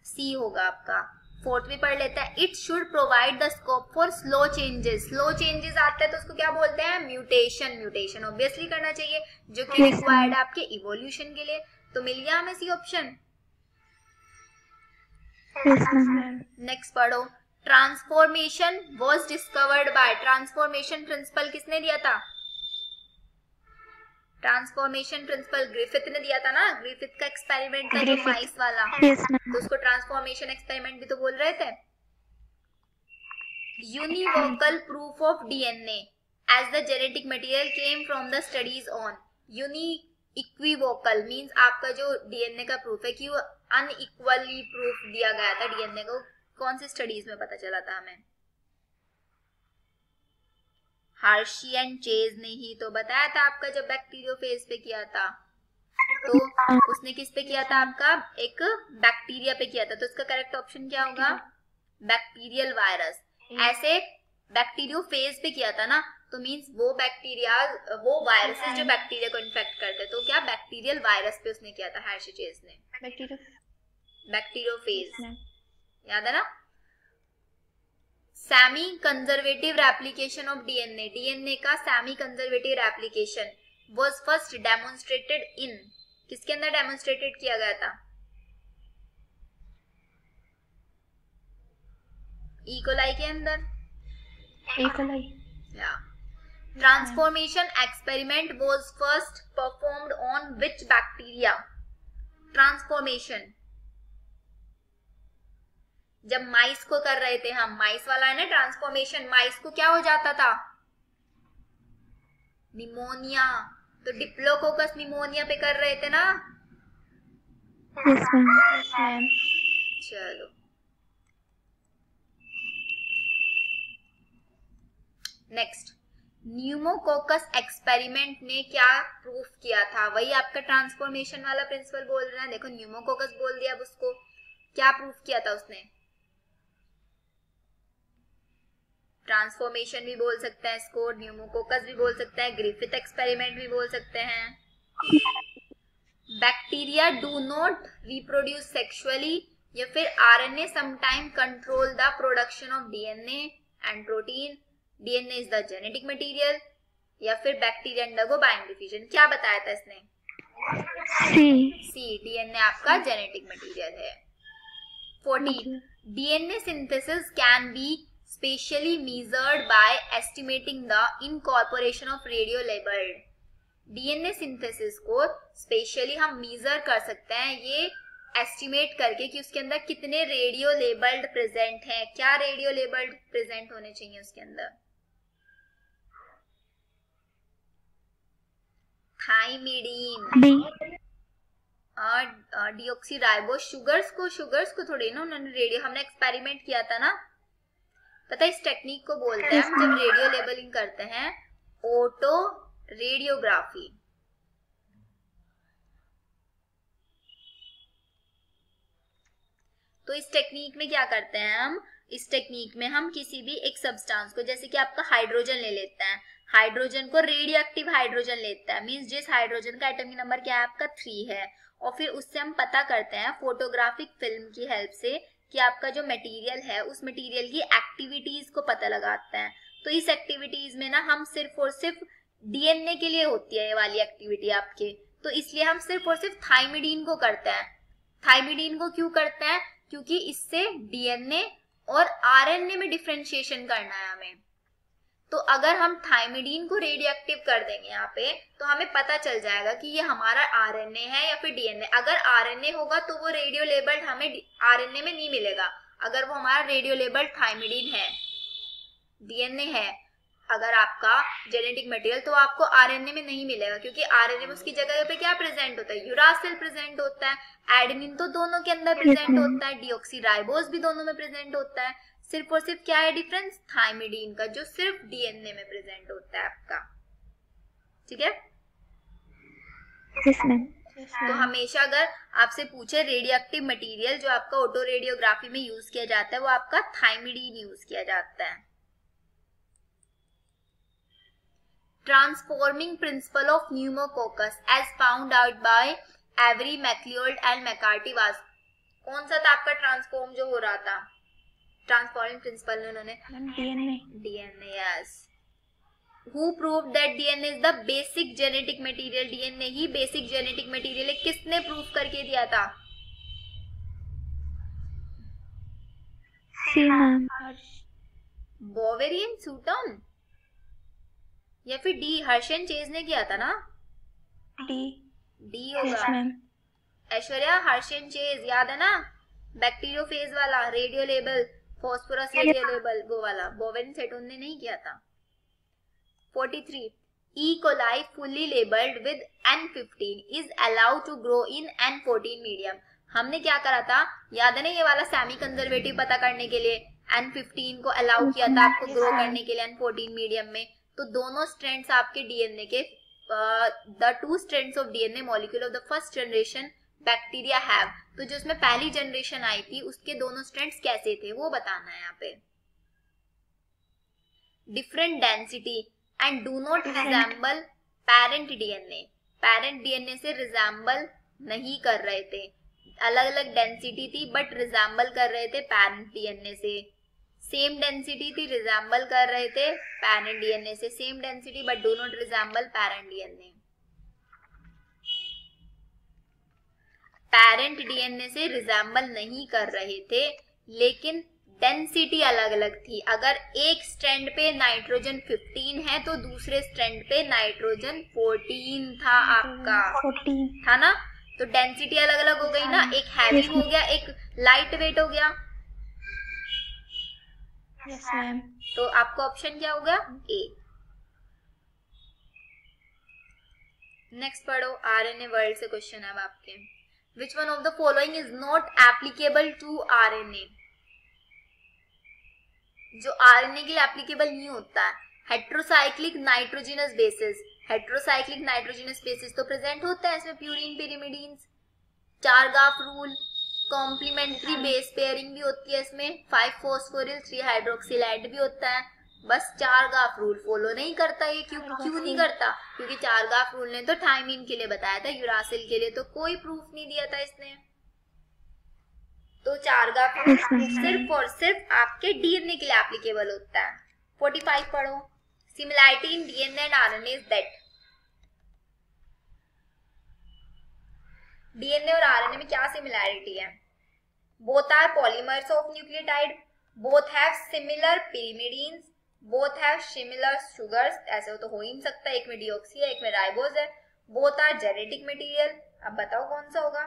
सी होगा आपका। 4th भी पढ़ लेता है। It should provide the scope for slow changes आते हैं तो उसको क्या बोलते हैं? म्यूटेशन ऑब्वियसली करना चाहिए, जो कि रिक्वायर्ड है आपके इवोल्यूशन के लिए। तो मिल गया हमें सी ऑप्शन। नेक्स्ट पढ़ो, transformation was discovered by, transformation principle किसने दिया था? ट्रांसफॉर्मेशन प्रिंसिपल ग्रिफिथ ने दिया था ना, ग्रिफिथ का एक्सपेरिमेंट था जो माइस वाला, तो उसको ट्रांसफॉर्मेशन एक्सपेरिमेंट भी तो बोल रहे थे। Univocal proof of DNA as the genetic material came from the studies on, equivocal means आपका जो डीएनए का प्रूफ है कि वो अनइक्वली प्रूफ दिया गया था डीएनए को, कौन सी स्टडीज में पता चला था हमें? हर्शी एंड चेज ने ही तो बताया था आपका, जब बैक्टीरियोफेज पे किया था तो उसने किस पे किया था आपका? एक बैक्टीरिया पे किया था, तो इसका करेक्ट ऑप्शन क्या होगा? Bacterial virus. ऐसे बैक्टीरियोफेज पे किया था ना, तो मींस वो बैक्टीरिया, वो वायरसेस जो बैक्टीरिया को इन्फेक्ट करते, तो क्या बैक्टीरियल वायरस पे उसने किया था हर्शी चेज ने, बैक्टीरियोफेज, याद है ना? Semi conservative replication of DNA, DNA का semi conservative replication was first demonstrated in, किसके अंदर डेमोन्स्ट्रेटेड किया गया था? इकोलाई के अंदर। Transformation experiment was first performed on which bacteria? Transformation जब माइस को कर रहे थे हम, माइस वाला है ना ट्रांसफॉर्मेशन, माइस को क्या हो जाता था? निमोनिया, तो डिप्लोकोकस निमोनिया पे कर रहे थे ना? Yes ma'am. चलो नेक्स्ट, न्यूमोकोकस एक्सपेरिमेंट ने क्या प्रूफ किया था? वही आपका ट्रांसफॉर्मेशन वाला प्रिंसिपल बोल रहे हैं, देखो न्यूमोकोकस बोल दिया, अब उसको क्या प्रूफ किया था उसने? ट्रांसफॉर्मेशन भी बोल सकते हैं इसको, न्यूमोकोकस भी बोल सकते हैं, ग्रिफिथ एक्सपेरिमेंट भी बोल सकते हैं। Bacteria do not reproduce sexually, या फिर RNA sometime control the production of DNA and protein, DNA is the genetic material, या फिर बैक्टीरिया अंडरगो बाइंडिंग डिफिजन? क्या बताया था इसने? सी, डीएनए आपका जेनेटिक मटेरियल है। 14, DNA synthesis can be specially measured by estimating the incorporation of radio labelled. DNA synthesis को specially हम मेजर कर सकते हैं ये एस्टिमेट करके कि उसके अंदर कितने रेडियो लेबल्ड प्रेजेंट हैं। क्या रेडियो लेबल्ड प्रेजेंट होने चाहिए उसके अंदर? Thymidine, deoxyribose. शुगर्स को थोड़ी ना उन्होंने रेडियो, हमने एक्सपेरिमेंट किया था ना, पता है इस टेक्निक को बोलते हैं हम जब रेडियो लेबलिंग करते हैं ऑटो रेडियोग्राफी। तो इस टेक्निक में क्या करते हैं हम, इस टेक्निक में हम किसी भी एक सब्सटेंस को, जैसे कि आपका हाइड्रोजन ले लेते हैं, हाइड्रोजन को रेडियो एक्टिव हाइड्रोजन लेता है, मींस जिस हाइड्रोजन का एटॉमिक नंबर क्या है आपका 3 है, और फिर उससे हम पता करते हैं फोटोग्राफिक फिल्म की हेल्प से कि आपका जो मटेरियल है उस मटेरियल की एक्टिविटीज को पता लगाते हैं। तो इस एक्टिविटीज में ना हम सिर्फ और सिर्फ डीएनए के लिए होती है ये वाली एक्टिविटी आपके, तो इसलिए हम सिर्फ और सिर्फ थाइमिडीन को करते हैं। थाइमिडीन को क्यों करते हैं? क्योंकि इससे डीएनए और आरएनए में डिफरेंशिएशन करना है हमें। तो अगर हम थाइमिडीन को रेडियो एक्टिव कर देंगे यहाँ पे, तो हमें पता चल जाएगा कि ये हमारा आरएनए है या फिर डीएनए। अगर आरएनए होगा तो वो रेडियो लेबल्ड हमें आरएनए में नहीं मिलेगा। अगर वो हमारा रेडियो लेबल्ड थाइमिडीन है, डीएनए है अगर आपका जेनेटिक मटेरियल, तो आपको आरएनए में नहीं मिलेगा, क्योंकि आरएनए में उसकी जगह पे क्या प्रेजेंट होता है? यूरासिल प्रेजेंट होता है, एडेनिन तो दोनों के अंदर प्रेजेंट होता है, डीऑक्सीराइबोस भी दोनों में प्रेजेंट होता है। सिर्फ और सिर्फ क्या है डिफरेंस? थाइमिडीन का, जो सिर्फ डीएनए में प्रेजेंट होता है आपका। ठीक है? तो हमेशा अगर आपसे पूछे रेडियो एक्टिव मटेरियल जो आपका ऑटो रेडियोग्राफी में यूज किया जाता है, वो आपका थाइमिडीन यूज किया जाता है। Transforming principle of pneumococcus as found out by Avery MacLeod and McCarty was. कौन सा था आपका ट्रांसफॉर्म जो हो रहा था? ट्रांसफॉर्मिंग प्रिंसिपल उन्होंने DNA. Yes. Who proved that DNA is the basic genetic material? DNA ही बेसिक जेनेटिक मटेरियल है। किसने प्रूव करके दिया था? बोवेरियन, सूटन या फिर डी हर्शन चेज ने किया था ना? डी होगा। ऐश्वर्या, हर्शन चेज याद है ना? बैक्टीरियोफेज वाला radio label, phosphorus radio label, वो वाला। बोवेरियन सेटोन ने नहीं किया था। 43 E. coli fully labeled with N15 is allowed to grow in N14 medium। हमने क्या करा था याद है ना? ये वाला सेमी कंजर्वेटिव पता करने के लिए N15 को अलाउ किया था आपको ग्रो करने के लिए N14 मीडियम में। तो दोनों स्ट्रैंड्स आपके डीएनए के, the 2 strands of DNA molecule of the first generation bacteria have, तो जो उसमें पहली जनरेशन आई थी उसके दोनों स्ट्रैंड्स कैसे थे वो बताना है यहाँ पे। Different density and do not resemble parent DNA. Parent DNA से रिजेंबल नहीं कर रहे थे, अलग अलग डेंसिटी थी बट रिजेंबल कर रहे थे पेरेंट डीएनए से। सेम डेंसिटी थी, रिजेंबल कर रहे थे पेरेंट डीएनए से। Same density but do not resemble parent DNA. Parent DNA से रिजेंबल नहीं कर रहे थे, लेकिन डेंसिटी अलग अलग थी। अगर एक स्ट्रैंड पे नाइट्रोजन 15 है तो दूसरे स्ट्रैंड पे नाइट्रोजन 14 था आपका, 14 था ना? तो डेंसिटी अलग अलग हो गई ना, एक हैवी हो गया, एक लाइट वेट हो गया। Yes ma'am. तो आपका ऑप्शन क्या हो गया? ए। नेक्स्ट पढ़ो, आरएनए वर्ल्ड से क्वेश्चन है अब आपके। Which one of the following is not applicable to RNA? जो आरएनए के लिए एप्लीकेबल नहीं होता है। Heterocyclic nitrogenous bases, heterocyclic nitrogenous bases तो प्रेजेंट होता है इसमें, purine pyrimidines, Chargaff rule, complementary base pairing भी होती है इसमें, 5-फॉस्फोरिल 3 हाइड्रोक्सिलाइड भी होता है। बस चारगाफ रूल फॉलो नहीं करता ये। क्यों नहीं करता? क्योंकि चारगाफ रूल ने तो थाइमिन के लिए बताया था, यूरासिल के लिए तो कोई प्रूफ नहीं दिया था इसने। तो चारगाफ रूल सिर्फ और सिर्फ आपके डीएनए के लिए एप्लीकेबल होता है। 45 पढ़ो. Similarity in DNA and RNA is that. DNA और RNA में क्या सिमिलैरिटी है? Both are polymers of nucleotide. Both have similar pyrimidines. Both have similar sugars. ऐसे तो हो ही नहीं सकता, एक में डीऑक्सी है, एक में राइबोज है. Both are genetic material. अब बताओ कौन सा होगा?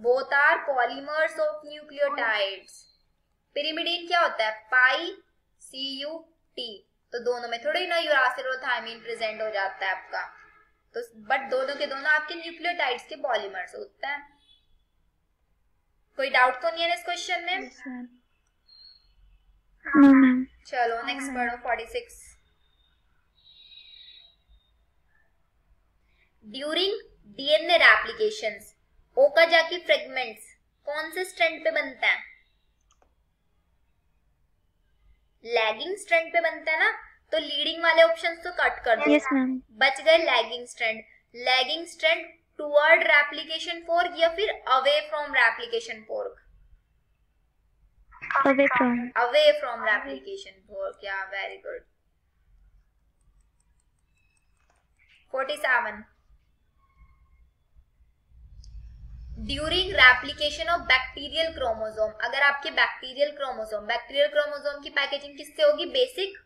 Both are polymers of nucleotides. pyrimidine क्या होता है? पाई CU-T. तो दोनों में थोड़ी ना यूरासिल और थायमीन प्रेजेंट हो जाता है आपका. तो बट दोनों के दोनों आपके न्यूक्लियोटाइड्स के पॉलीमर्स होते हैं. कोई डाउट तो नहीं है इस क्वेश्चन में? No ma'am. चलो नेक्स्ट पढ़ो. 46. ड्यूरिंग डीएनए रेप्लिकेशंस ओकाजाकी फ्रेगमेंट्स कौन से स्ट्रैंड पे बनता है? लैगिंग स्ट्रैंड पे बनता है ना. तो लीडिंग वाले ऑप्शंस तो कट कर दो. Yes ma'am. बच गए lagging strand. Lagging strand toward replication fork या फिर away from replication fork? Away from. Away from replication fork. Yeah very good. 47. During replication of bacterial chromosome, अगर आपके बैक्टीरियल क्रोमोसोम की पैकेजिंग किससे होगी? बेसिक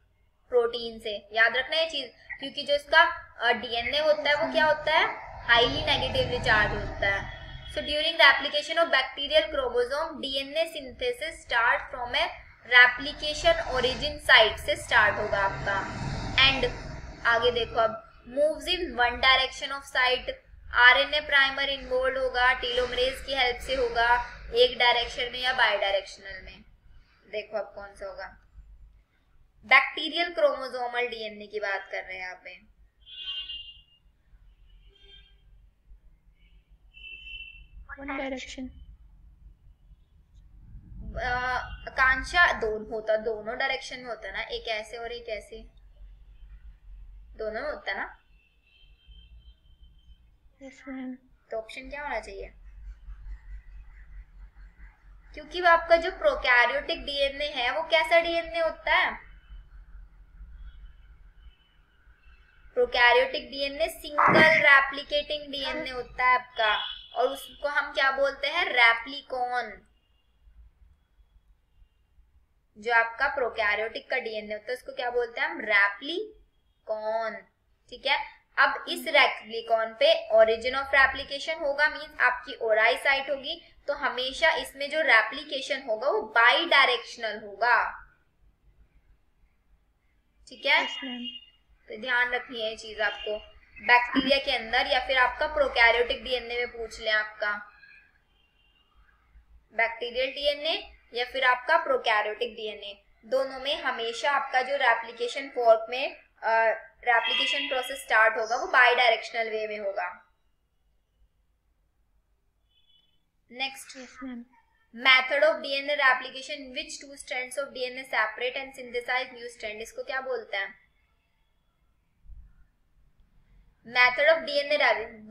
प्रोटीन से. याद रखना ये चीज, क्योंकि जो इसका डीएनए होता है वो क्या होता है? हाईली नेगेटिवली चार्ज होता है. So during replication of bacterial chromosome DNA synthesis start from A replication origin site से स्टार्ट होगा आपका. एंड आगे देखो, अब moves in one direction of site. RNA primer involve होगा, टेलोमरेज की हेल्प से होगा, एक डायरेक्शन में या बाई डायरेक्शनल में. देखो अब कौन सा होगा. बैक्टीरियल क्रोमोसोमल डीएनए की बात कर रहे हैं यहाँ पे. One direction. आकांक्षा दोनों डायरेक्शन में होता ना. एक ऐसे और एक ऐसे, दोनों में होता ना. Yes ma'am. तो ऑप्शन क्या होना चाहिए? क्योंकि वो आपका जो प्रोकैरियोटिक डीएनए है वो कैसा डीएनए होता है? Prokaryotic DNA single replicating DNA होता है आपका, और उसको हम क्या बोलते हैं? रेप्लिकॉन. जो आपका प्रोकैरियोटिक का डीएनए होता है उसको क्या बोलते हैं हम? रेप्लिकॉन. ठीक है. अब इस रेप्लिकॉन पे ओरिजिन ऑफ रेप्लिकेशन होगा, मींस आपकी ओराई साइट होगी. तो हमेशा इसमें जो रेप्लिकेशन होगा वो बाई डायरेक्शनल होगा. ठीक है. Yes ma'am. तो ध्यान रखनी है ये चीज आपको. बैक्टीरिया के अंदर या फिर आपका प्रोकैरियोटिक डीएनए में पूछ ले आपका, बैक्टीरियल डीएनए या फिर आपका प्रोकैरियोटिक डीएनए, दोनों में हमेशा आपका जो रेप्लिकेशन फोर्क में रेप्लिकेशन प्रोसेस स्टार्ट होगा वो बाई डायरेक्शनल वे में होगा. Next, method of DNA replication which two strands of DNA separate and synthesise new strand. इसको क्या बोलते हैं? मेथड ऑफ डीएनए,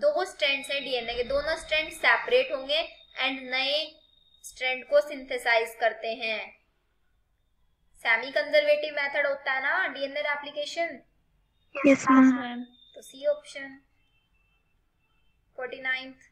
दो स्ट्रैंड्स हैं डीएनए के, दोनों स्ट्रैंड सेपरेट होंगे एंड नए स्ट्रैंड को सिंथेसाइज करते हैं. सेमी कंजर्वेटिव मेथड होता है ना डीएनए रेप्लिकेशन. Yes ma'am. तो C option. 49th.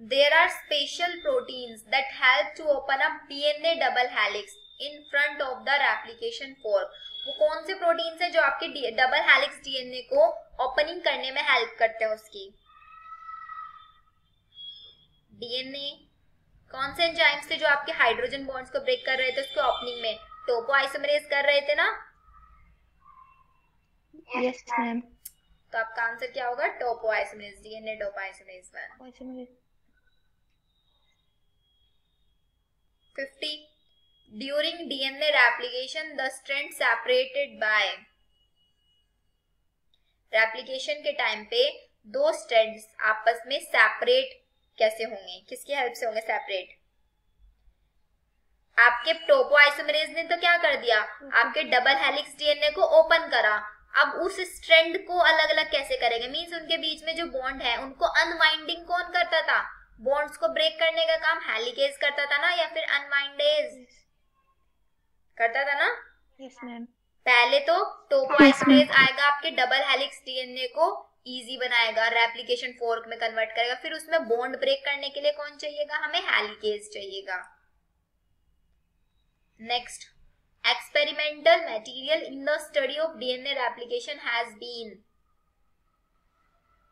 There are special proteins that help to open up DNA double helix in front of the replication fork. वो कौन से प्रोटीन्स हैं जो आपके डबल हेलिक्स डीएनए को ओपनिंग करने में हेल्प करते हैं? उसकी डीएनए कौन से एंजाइम्स थे जो आपके हाइड्रोजन बॉन्ड्स को ब्रेक कर रहे थे उसके ओपनिंग में? टोपोआइसोमरेज कर रहे थे ना. Yes ma'am. तो आपका आंसर क्या होगा? Topoisomerase. DNA topoisomerase 1. 50. During DNA replication, the strand separated by. Replication के टाइम पे दो स्ट्रैंड्स आपस में सेपरेट कैसे होंगे? किसकी हेल्प से होंगे सेपरेट? आपके टोपोआइसोमरेज ने तो क्या कर दिया? आपके डबल हेलिक्स डीएनए को ओपन करा. अब उस स्ट्रैंड को अलग अलग कैसे करेंगे? मींस उनके बीच में जो बॉन्ड है उनको अनवाइंडिंग कौन करता था? बॉन्ड्स को ब्रेक करने का काम हेलिकेज करता था ना, या फिर अनवाइंडेज? करता था ना? Yes, ma'am. पहले तो टोपोआइसोमरेज आएगा, आपके डबल हेलिक्स डीएनए को इजी बनाएगा, रेप्लिकेशन फोर्क में कन्वर्ट करेगा, फिर उसमें बॉन्ड ब्रेक करने के लिए कौन चाहिएगा? हमें हेलिकेज चाहिएगा। Next, experimental material in the study of DNA replication has been.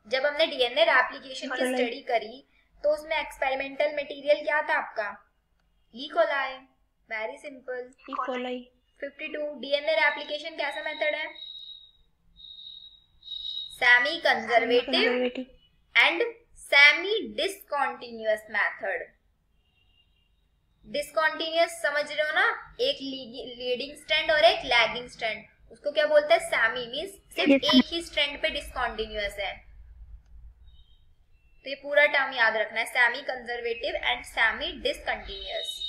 जब हमने डीएनए रेप्लिकेशन की स्टडी करी तो उसमें एक्सपेरिमेंटल मटेरियल क्या था आपका? E coli. Very simple, E. coli. 52, DNA replication कैसा मेथड है? Semi conservative Conservative. And semi discontinuous method. Discontinuous समझ रहे हो ना? एक लीडिंग स्ट्रैंड और एक लैगिंग स्ट्रैंड, उसको क्या बोलते हैं? सेमी, मींस सिर्फ एक ही स्ट्रैंड पे डिसकंटिन्यूअस है। तो ये पूरा टर्म याद रखना है, semi conservative and semi discontinuous.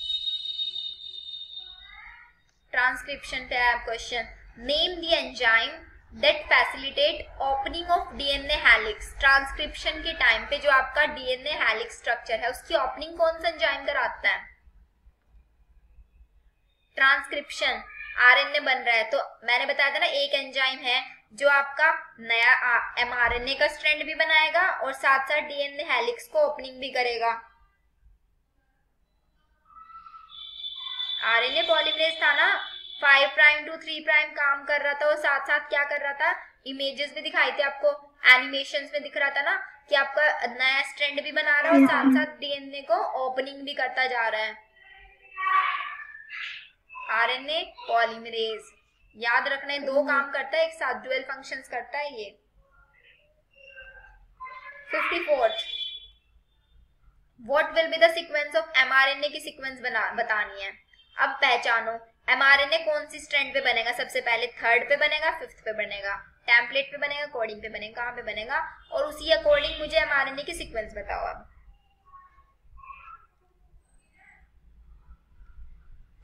Transcription पे है question, name the enzyme that facilitate opening of DNA helix. Transcription के टाइम पे जो आपका डीएनए हेलिक्स स्ट्रक्चर है उसकी ओपनिंग कौन सा एंजाइम कराता है? ट्रांसक्रिप्शन, आरएनए बन रहा है तो मैंने बताया था ना, एक एंजाइम है जो आपका नया एमआरएनए का स्ट्रैंड भी बनाएगा और साथ साथ डीएनए हेलिक्स को ओपनिंग भी करेगा। आरएनए पॉलीमरेज था ना, 5 प्राइम टू 3 प्राइम काम कर रहा था और साथ साथ क्या कर रहा था? इमेजेस भी दिखाई थी आपको, एनिमेशंस में दिख रहा था ना कि आपका नया स्ट्रैंड भी बना रहा है और साथ साथ डीएनए को ओपनिंग भी करता जा रहा है। आरएनए पॉलीमरेज याद रखना है, दो काम करता है एक साथ, डुअल फंक्शंस करता है ये। 54th, what will be the sequence of mRNA की सीक्वेंस बतानी है। अब पहचानो एमआरएनए कौन सी स्ट्रैंड पे बनेगा? सबसे पहले 3rd पे बनेगा, 5th पे बनेगा, टेम्पलेट पे बनेगा, कोडिंग पे बनेगा, कहाँ पे बनेगा? और उसी अकॉर्डिंग मुझे एमआरएनए की सीक्वेंस बताओ। अब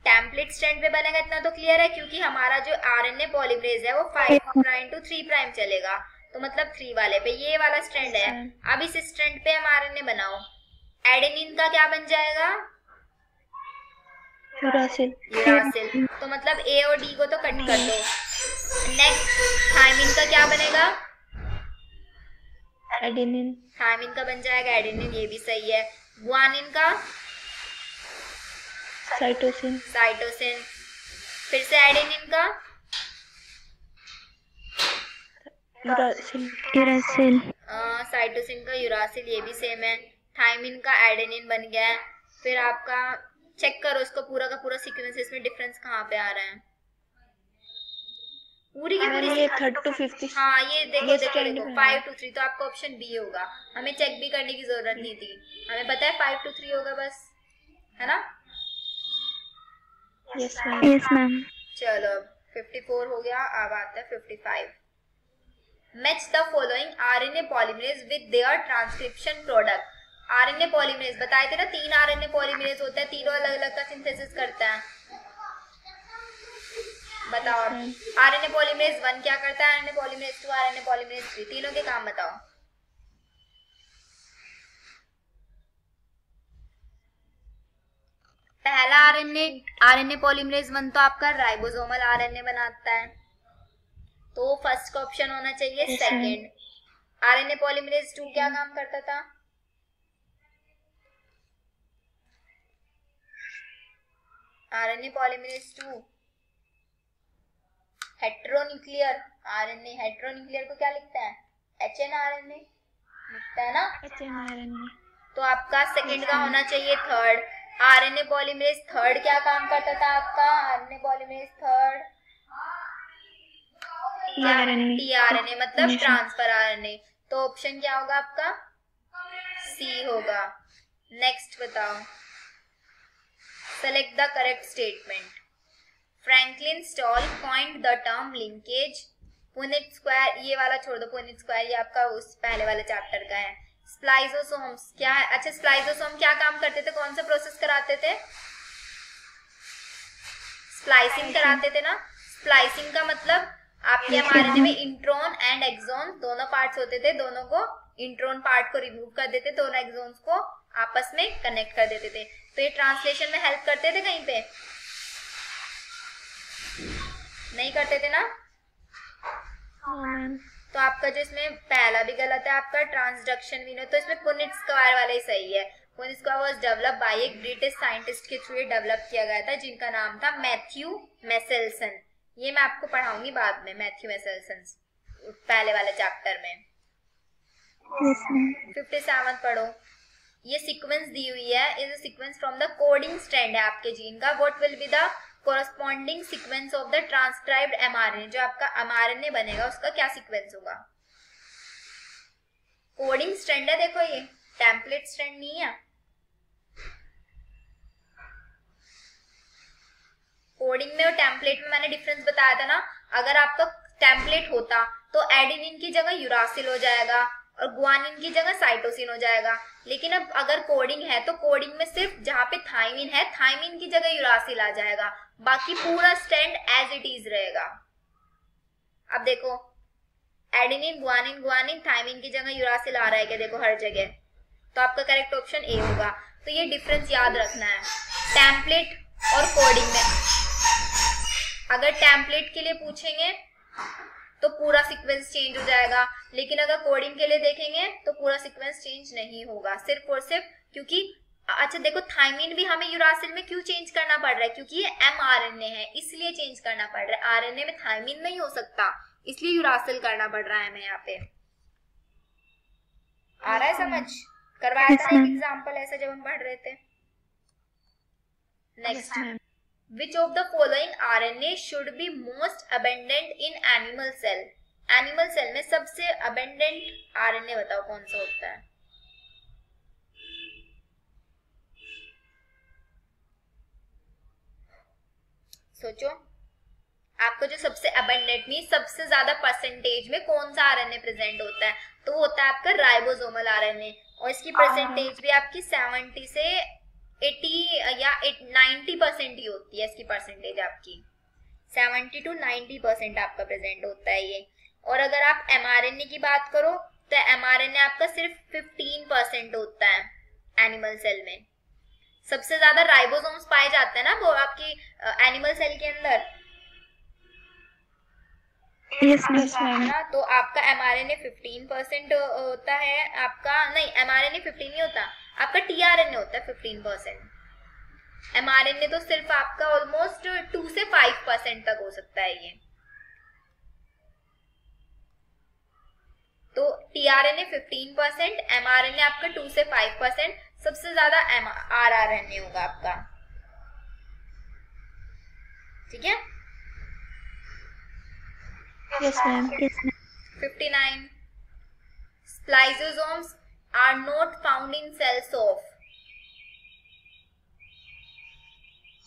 टेम्पलेट स्ट्रैंड पे बनेगा, इतना तो क्लियर है, क्योंकि हमारा जो आरएनए पॉलीमरेज है वो 5 प्राइम टू 3 प्राइम चलेगा, तो मतलब 3 वाले पे ये वाला स्ट्रैंड है। अब इस स्ट्रैंड पे एमआरएनए बनाओ, एडेनिन का क्या बन जाएगा? यूरासिल। यूरासिल, तो मतलब ए और डी को तो कट कर दो। नेक्स्ट, थायमिन का क्या बनेगा? एडेनिन। थायमिन का बन जाएगा एडेनिन, ये भी सही है। गुआनिन का? साइटोसिन। साइटोसिन। फिर से एडेनिन का? यूरासिल। यूरासिल। साइटोसिन का यूरासिल, ये भी सेम है। थायमिन का एडेनिन बन गया है। फिर आपका चेक करो इसको पूरा का पूरा सीक्वेंस, इसमें डिफरेंस कहाँ पे आ रहा है? पूरी की पूरी ये 3rd to 5th। हाँ ये देखो देखो देखो 5 to 3, तो आपका ऑप्शन बी होगा। हमें चेक भी करने की जरूरत नहीं थी, हमें पता है 5 to 3 होगा बस, है ना? Yes ma'am. Yes ma'am. चलो 54 हो गया, अब आता है 55। Match the following RNA polymerase with their transcription product. RNA polymerase बताए थे ना, 3 आरएनए पॉलीमरेज होता है, तीनों अलग अलग का सिंथेसिस करता है। बताओ आरएनए पॉलीमरेज 1 क्या करता है, आरएनए पॉलीमरेज 2, आरएनए पॉलीमरेज 3, तीनों के काम बताओ। पहला आरएनए पॉलीमरेज 1 तो आपका राइबोसोमल आरएनए बनाता है, तो फर्स्ट का ऑप्शन होना चाहिए। सेकंड, आरएनए पॉलीमरेज 2 क्या काम करता था? RNA polymerase 2 heteronuclear RNA, heteronuclear को क्या लिखता है? एचएनआरएनए लिखता है ना? एचएनआरएनए। तो आपका सेकंड का होना चाहिए थर्ड। आरएनए पॉलीमरेज 3rd क्या काम करता था आपका? आरएनए पॉलीमरेज 3rd टीआरएनए, मतलब ट्रांसफर आरएनए, तो ऑप्शन क्या होगा आपका? सी होगा। नेक्स्ट बताओ, select the correct statement. Franklin stall coined the term linkage. Punnett square, ये वाला छोड़ दो, पुनेट स्क्वायर ये आपका उस पहले वाले चैप्टर का है। स्प्लाइजोसोम्स क्या है? अच्छा, स्प्लाइजोसोम क्या काम करते थे, कौन सा प्रोसेस कराते थे? स्प्लाइसिंग कराते थे ना। स्प्लाइसिंग का मतलब आपके एमआरएनए में इंट्रॉन एंड एक्सॉन दोनों पार्ट्स होते थे, दोनों को इंट्रॉन पार्ट को रिमूव कर देते, दोनों एक्सॉन्स को आपस में कनेक्ट कर देते थे, तो ये ट्रांसलेशन में हेल्प करते थे कहीं पे। नहीं करते थे ना? हाँ मैम। तो आपका जो इसमें पहला भी गलत है, आपका ट्रांसडक्शन भी नहीं, तो इसमें पुनिट स्क्वायर वाला ही सही है। Punnett square was develop by एक ब्रिटिश साइंटिस्ट के थ्रू डेवलप किया गया था, जिनका नाम था मैथ्यू मेसेल्सन। ये मैं आपको पढ़ाऊंगी बाद में, मैथ्यू मेसेल्सन पहले वाले चैप्टर में। 57 पढ़ो। ये सीक्वेंस दी हुई है, is a sequence from the coding strand है आपके जीन का। What will be the corresponding sequence of the transcribed mRNA, जो आपका एमआरएनए बनेगा उसका क्या सीक्वेंस होगा? कोडिंग स्ट्रैंड है, देखो ये टेम्पलेट स्ट्रैंड नहीं है। कोडिंग में और टेम्पलेट में मैंने डिफरेंस बताया था ना। अगर आपका टेम्पलेट होता तो एडेनिन की जगह यूरासिल हो जाएगा और गुआनिन की जगह साइटोसिन हो जाएगा। लेकिन अब अगर कोडिंग है तो कोडिंग में सिर्फ जहां पे थाइमिन है, थाइमिन की जगह यूरासिल आ जाएगा, बाकी पूरा स्टैंड एज इट इज रहेगा। अब देखो एडेनिन गुआनिन, गुआनिन थाइमिन की जगह यूरासिल आ रहा है क्या? देखो हर जगह। तो आपका करेक्ट ऑप्शन ए होगा। तो ये डिफरेंस याद रखना है टेम्पलेट और कोडिंग में। अगर टेम्पलेट के लिए पूछेंगे तो पूरा सीक्वेंस चेंज हो जाएगा, लेकिन अगर कोडिंग के लिए देखेंगे तो पूरा सीक्वेंस चेंज नहीं होगा, सिर्फ और सिर्फ क्योंकि अच्छा देखो थाइमिन भी हमें यूरासिल में क्यों चेंज करना पड़ रहा है? क्योंकि ये एमआरएनए है, इसलिए चेंज करना पड़ रहा है। आरएनए में थाइमिन नहीं हो सकता, इसलिए यूरासिल करना पड़ रहा है हमें यहाँ पे। आ रहा है समझ? करवाया था एक एग्जाम्पल ऐसा जब हम पढ़ रहे थे। Next, which of the following RNA should be most abundant in animal cell? Animal cell में सबसे abundant RNA बताओ कौन सा होता है? सोचो, आपको जो सबसे abundant में सबसे ज्यादा परसेंटेज में कौन सा RNA प्रेजेंट होता है? तो होता है आपका राइबोसोमल RNA, और इसकी परसेंटेज भी आपकी 70 से 80 या 90% ही होती है। इसकी परसेंटेज आपकी 70 to 90% आपका प्रेजेंट होता है ये। और अगर आप एमआरएनए की बात करो तो एमआरएनए आपका सिर्फ 15% होता है एनिमल सेल में। सबसे ज्यादा राइबोसोम्स पाए जाते हैं ना वो आपकी एनिमल सेल के अंदर। है ना? तो आपका एमआरएनए 15% होता है आपका, नहीं एमआरएनए 15 नहीं होता, आपका टीआरएनए होता है 15%। एमआरएनए तो सिर्फ आपका ऑलमोस्ट 2 से 5% तक हो सकता है ये। तो टीआरएनए 15%, एमआरएनए आपका 2 से 5%, सबसे ज्यादा आरआरएनए होगा आपका। ठीक है? Yes ma'am. 59. Spliceosomes are not found in cells of,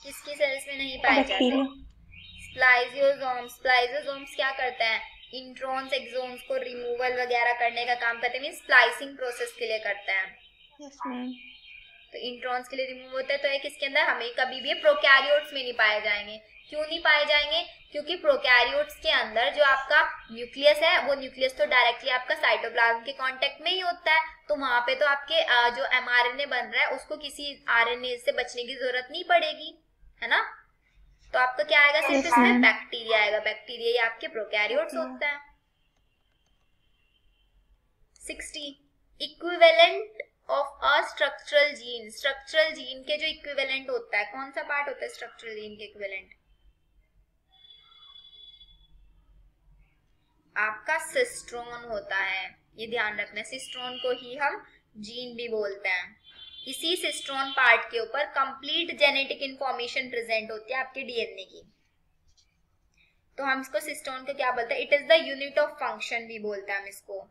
किसकी सेल्स में नहीं पाए जाते? स्प्लाइजियोसोम्स। स्प्लाइजियोसोम्स क्या करते हैं? इंट्रॉन्स एक्सोन्स को रिमूवल वगैरह करने का काम करते हैं, मींस स्प्लाइसिंग प्रोसेस के लिए करते हैं। Yes ma'am. तो इंट्रॉन्स के लिए रिमूव होता है, तो ये किसके अंदर? हमें कभी भी प्रोकैरियोट्स में नहीं पाए जाएंगे। क्यों नहीं पाए जाएंगे? क्योंकि प्रोकैरियोट्स के अंदर जो आपका न्यूक्लियस है वो न्यूक्लियस तो डायरेक्टली आपका साइटोप्लाज्म के कांटेक्ट में ही होता है, तो वहां पे तो आपके जो एमआरएनए बन रहा है उसको किसी आरएनए से बचने की जरूरत नहीं पड़ेगी, है ना? तो आपका क्या आएगा? सिर्फ इसमें बैक्टीरिया आएगा। बैक्टीरिया ही आपके प्रोकैरियोट्स होता है। 60. Equivalent of a structural gene. Structural gene के जो इक्विवेलेंट होता है, कौन सा पार्ट होता है स्ट्रक्चरल जीन के इक्विवेलेंट? आपका सिस्ट्रोन होता है, ये ध्यान रखना। सिस्ट्रोन को ही हम जीन भी बोलते हैं। इसी सिस्ट्रोन पार्ट के ऊपर कंप्लीट जेनेटिक इंफॉर्मेशन प्रेजेंट होती है आपके डीएनए की। तो हम इसको सिस्ट्रोन को क्या बोलते हैं? It is the unit of function भी बोलते हैं हम इसको।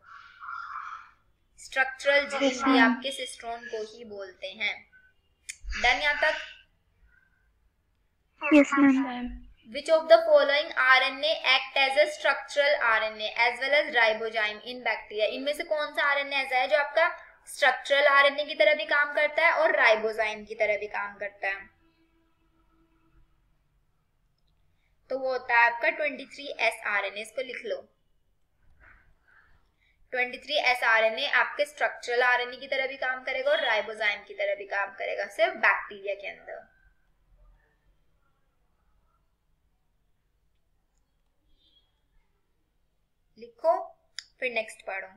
स्ट्रक्चरल जीन भी आपके सिस्ट्रोन को ही बोलते हैं। डन यहाँ तक? Yes ma'am. Which of the following RNA act as a structural RNA as well as ribozyme in bacteria? इनमें से कौन सा RNA ऐसा है जो आपका स्ट्रक्चरल RNA की तरह भी काम करता है और राइबोजाइम की तरह भी काम करता है? तो वो होता है आपका 23S RNA। इसको लिख लो। 23S RNA आपके स्ट्रक्चरल RNA की तरह भी काम करेगा और राइबोजाइम की तरह भी काम करेगा, सिर्फ बैक्टीरिया के अंदर। लिखो, फिर नेक्स्ट पढ़ो।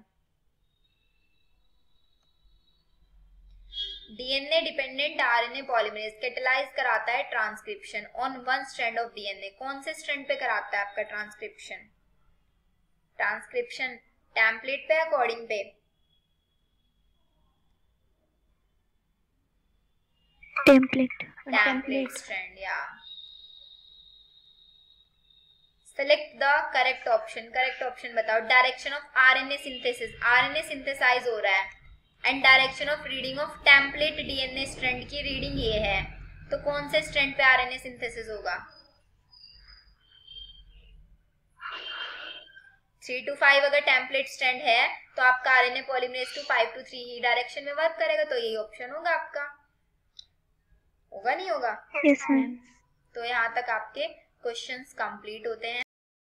DNA dependent RNA polymerase catalyse कराता है transcription on one strand of DNA. कौन से स्ट्रैंड पे कराता है आपका ट्रांसक्रिप्शन? ट्रांसक्रिप्शन टेम्पलेट पे, अकॉर्डिंग पे? टेम्पलेट स्ट्रैंड, या। Select the correct option. Correct option बताओ। Direction of RNA synthesis, RNA synthesize हो रहा है, and direction of reading of template DNA strand की रीडिंग ये है, तो कौन से स्ट्रैंड पे आरएनए सिंथेसिस होगा? 3 to 5 अगर टेम्पलेट स्ट्रैंड है तो आपका आरएनए पॉलीमरेज टू 5 to 3 ही डायरेक्शन में वर्क करेगा, तो यही ऑप्शन होगा आपका। होगा नहीं होगा? Yes ma'am. तो यहाँ तक आपके क्वेश्चंस कंप्लीट होते हैं।